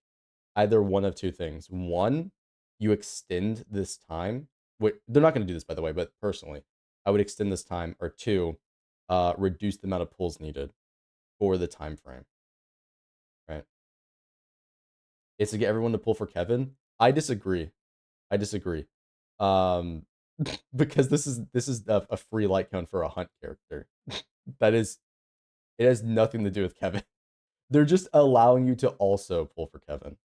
either one of two things. One, you extend this time. They're not going to do this, by the way, but personally, I would extend this time. Or two, reduce the amount of pulls needed for the time frame. Right? It's to get everyone to pull for Kevin. I disagree. I disagree. Um, because this is a free light cone for a hunt character. That is, it has nothing to do with Kevin. They're just allowing you to also pull for Kevin,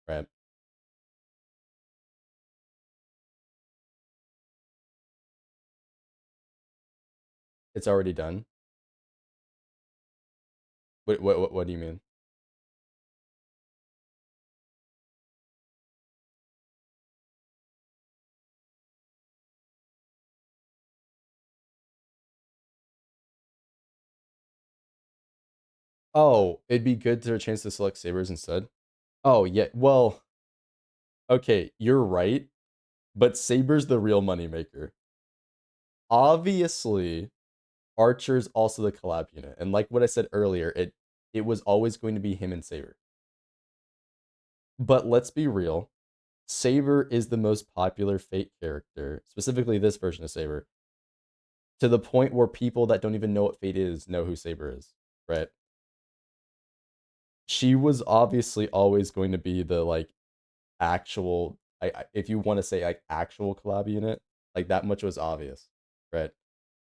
right? It's already done. What do you mean? Oh, it'd be good to chance to select sabers instead. Oh yeah, well, okay, you're right, but saber's the real moneymaker. Obviously, Archer's also the collab unit, and like what I said earlier, it was always going to be him and Saber. But let's be real, Saber is the most popular Fate character, specifically this version of Saber, to the point where people that don't even know what Fate is know who Saber is, right? She was obviously always going to be the like actual, if you want to say like actual collab unit, like that much was obvious, right?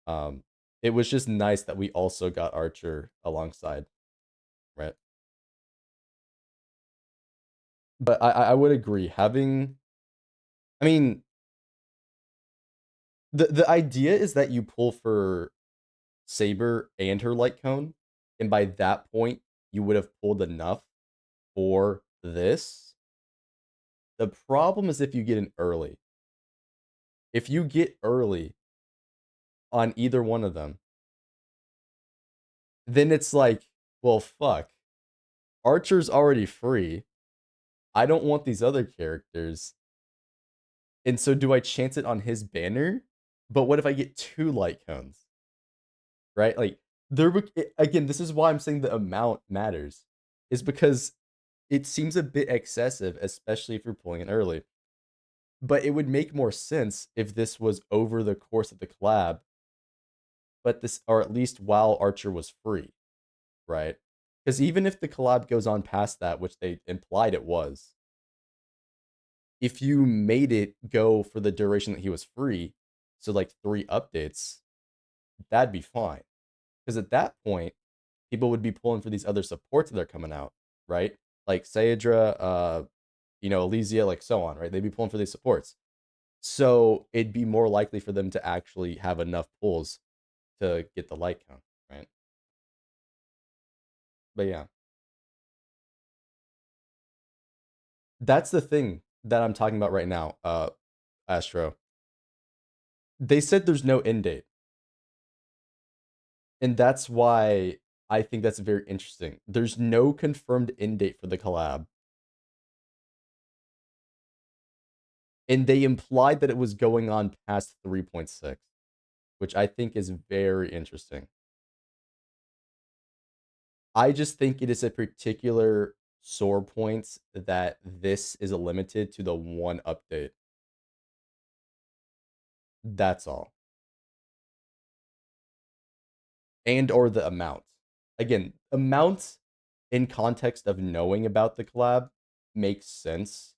Um, it was just nice that we also got Archer alongside, right? But I would agree having, I mean, the idea is that you pull for Saber and her light cone, and by that point you would have pulled enough for this. The problem is if you get in early, if you get early on either one of them, then it's like, well, fuck. Archer's already free. I don't want these other characters. And so do I chance it on his banner? But what if I get 2 light cones? Right? Like, again, this is why I'm saying the amount matters. Is because it seems a bit excessive, especially if you're pulling it early. But it would make more sense if this was over the course of the collab, but this, or at least while Archer was free, right? Because even if the collab goes on past that, which they implied it was, if you made it go for the duration that he was free, so like 3 updates, that'd be fine. Because at that point, people would be pulling for these other supports that are coming out, right? Like Sayedra, Elysia, like so on, right? They'd be pulling for these supports. So it'd be more likely for them to actually have enough pulls to get the light count, right? But yeah. That's the thing that I'm talking about right now, Astro. They said there's no end date. And that's why I think that's very interesting. There's no confirmed end date for the collab. And they implied that it was going on past 3.6, which I think is very interesting. I just think it is a particular sore point that this is limited to the one update. That's all. And or the amount. Again, amount in context of knowing about the collab makes sense,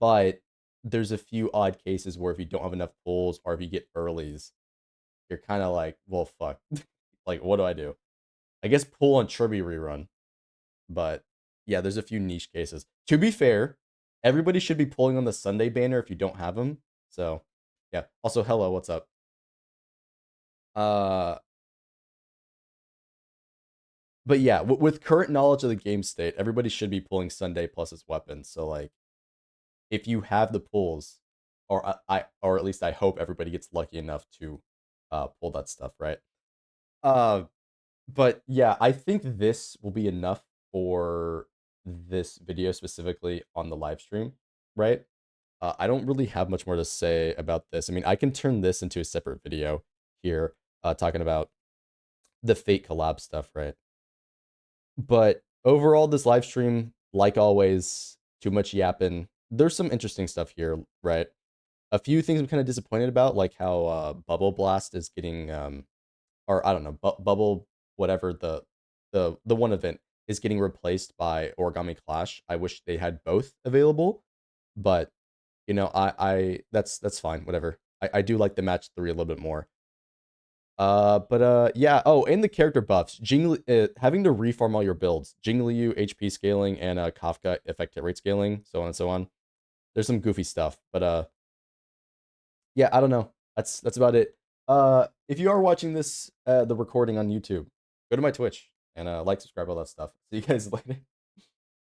but there's a few odd cases where if you don't have enough pulls or if you get earlies, you're kind of like, well, fuck. Like, what do I do? I guess pull on Tribby rerun, but yeah, there's a few niche cases. To be fair, everybody should be pulling on the Sunday banner if you don't have them. So, yeah. Also, hello, what's up? But yeah, with current knowledge of the game state, everybody should be pulling Sunday plus its weapons. So like, if you have the pulls, or or at least I hope everybody gets lucky enough to pull that stuff, right? But yeah, I think this will be enough for this video specifically on the live stream, right? I don't really have much more to say about this. I mean, I can turn this into a separate video here, talking about the Fate collab stuff, right? But overall, this live stream, like always, too much yapping. There's some interesting stuff here, right? A few things I'm kind of disappointed about, like how Bubble Blast is getting, or I don't know, Bubble whatever the one event is getting replaced by Origami Clash. I wish they had both available, but you know, I that's fine, whatever. I do like the match 3 a little bit more. Yeah. Oh, and the character buffs. Having to reform all your builds. Jingliu HP scaling and Kafka effect hit rate scaling, so on and so on. There's some goofy stuff, but yeah, I don't know. That's about it. If you are watching this the recording on YouTube, go to my Twitch and like, subscribe, all that stuff. See you guys later.